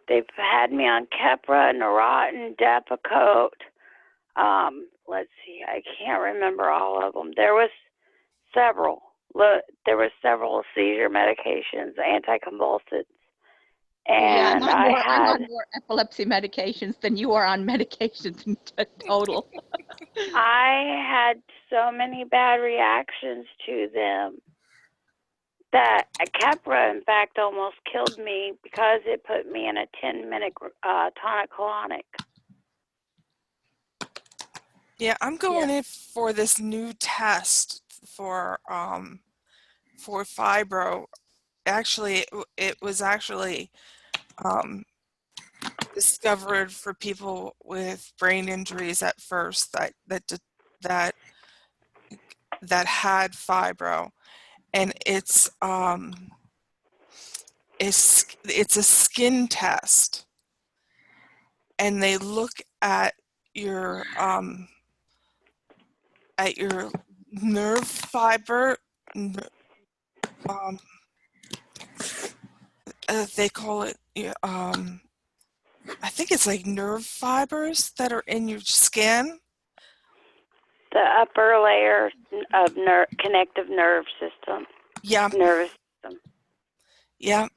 they've had me on Keppra, Neurontin, Depakote. Let's see, I can't remember all of them. There was several. There were several seizure medications, anticonvulsants. And I'm on more epilepsy medications than you are on medications in total. I had so many bad reactions to them that Keppra, in fact, almost killed me because it put me in a 10-minute tonic-clonic. Yeah, I'm going in for this new test for fibro. Actually, it was actually discovered for people with brain injuries at first that had fibro, and it's a skin test, and they look at your at your nerve fiber. They call it, I think it's like nerve fibers that are in your skin. The upper layer of connective nerve system. Yeah. Nervous system. Yeah.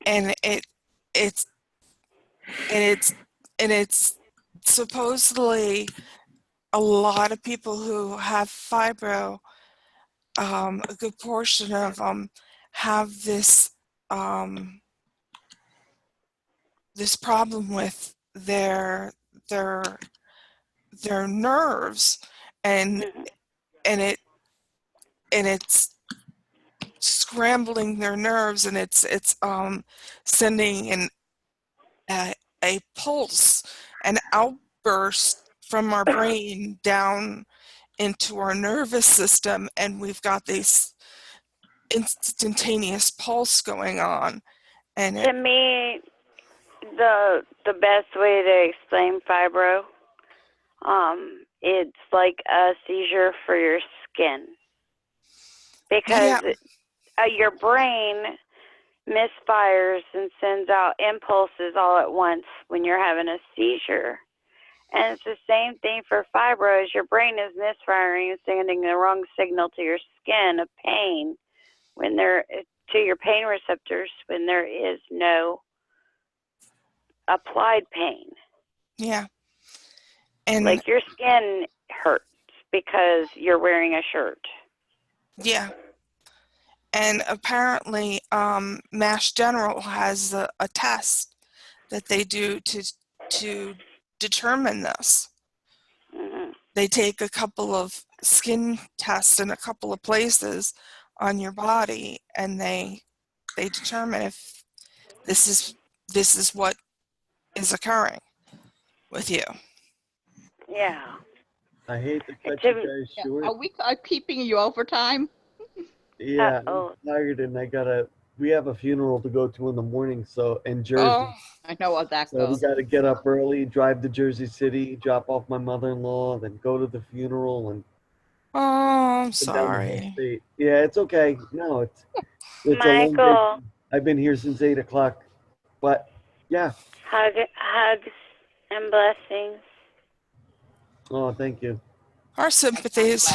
And it's supposedly a lot of people who have fibro, a good portion of them have this this problem with their nerves, and it's scrambling their nerves, and it's sending a pulse, an outburst from our brain down into our nervous system, and we've got this instantaneous pulse going on. And to me, the best way to explain fibro, it's like a seizure for your skin, because your brain misfires and sends out impulses all at once when you're having a seizure. And it's the same thing for fibro. Your brain is misfiring and sending the wrong signal to your skin of pain when to your pain receptors when there is no applied pain. Yeah. And like your skin hurts because you're wearing a shirt. Yeah. And apparently, Mass General has a test that they do to determine this. Mm-hmm. They take a couple of skin tests in a couple of places on your body, and they determine if this is what is occurring with you. Yeah. I hate to cut you guys short. Are we keeping you overtime? Yeah, I'm tired, and we have a funeral to go to in the morning, so in Jersey. Oh, I know what that So goes. we got to get up early, drive to Jersey City, drop off my mother-in-law, then go to the funeral, and oh, I'm down the whole sorry. state. Yeah, it's okay. No, it's a long Michael. day. I've been here since 8 o'clock, but yeah. Hugs and blessings. Oh, thank you. Our sympathies.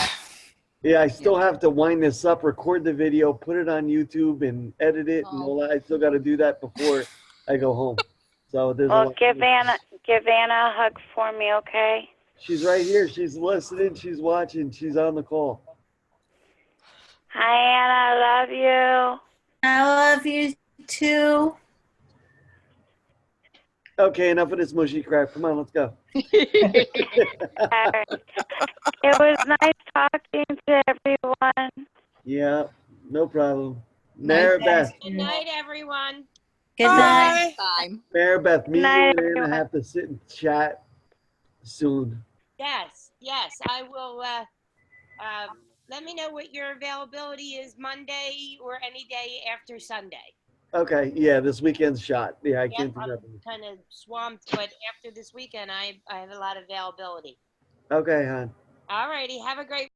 Yeah, I still have to wind this up, record the video, put it on YouTube, and edit it, and all that. I still got to do that before I go home. So there's a Well, lot. give Anna a hug for me, okay? She's right here. She's listening. She's watching. She's on the call. Hi, Anna. I love you. I love you too. Okay, enough of this mushy crap. Come on, let's go. It was nice talking to everyone. Yeah, no problem. Maribeth. Good night, everyone. Good night. Maribeth, me, you, Night, and Anna have to sit and chat soon. Yes, I will. Let me know what your availability is Monday or any day after Sunday. Okay, yeah, this weekend's shot. Yeah, I can't do I'm nothing. kind of swamped, but after this weekend, I have a lot of availability. Okay, hon. All righty. Have a great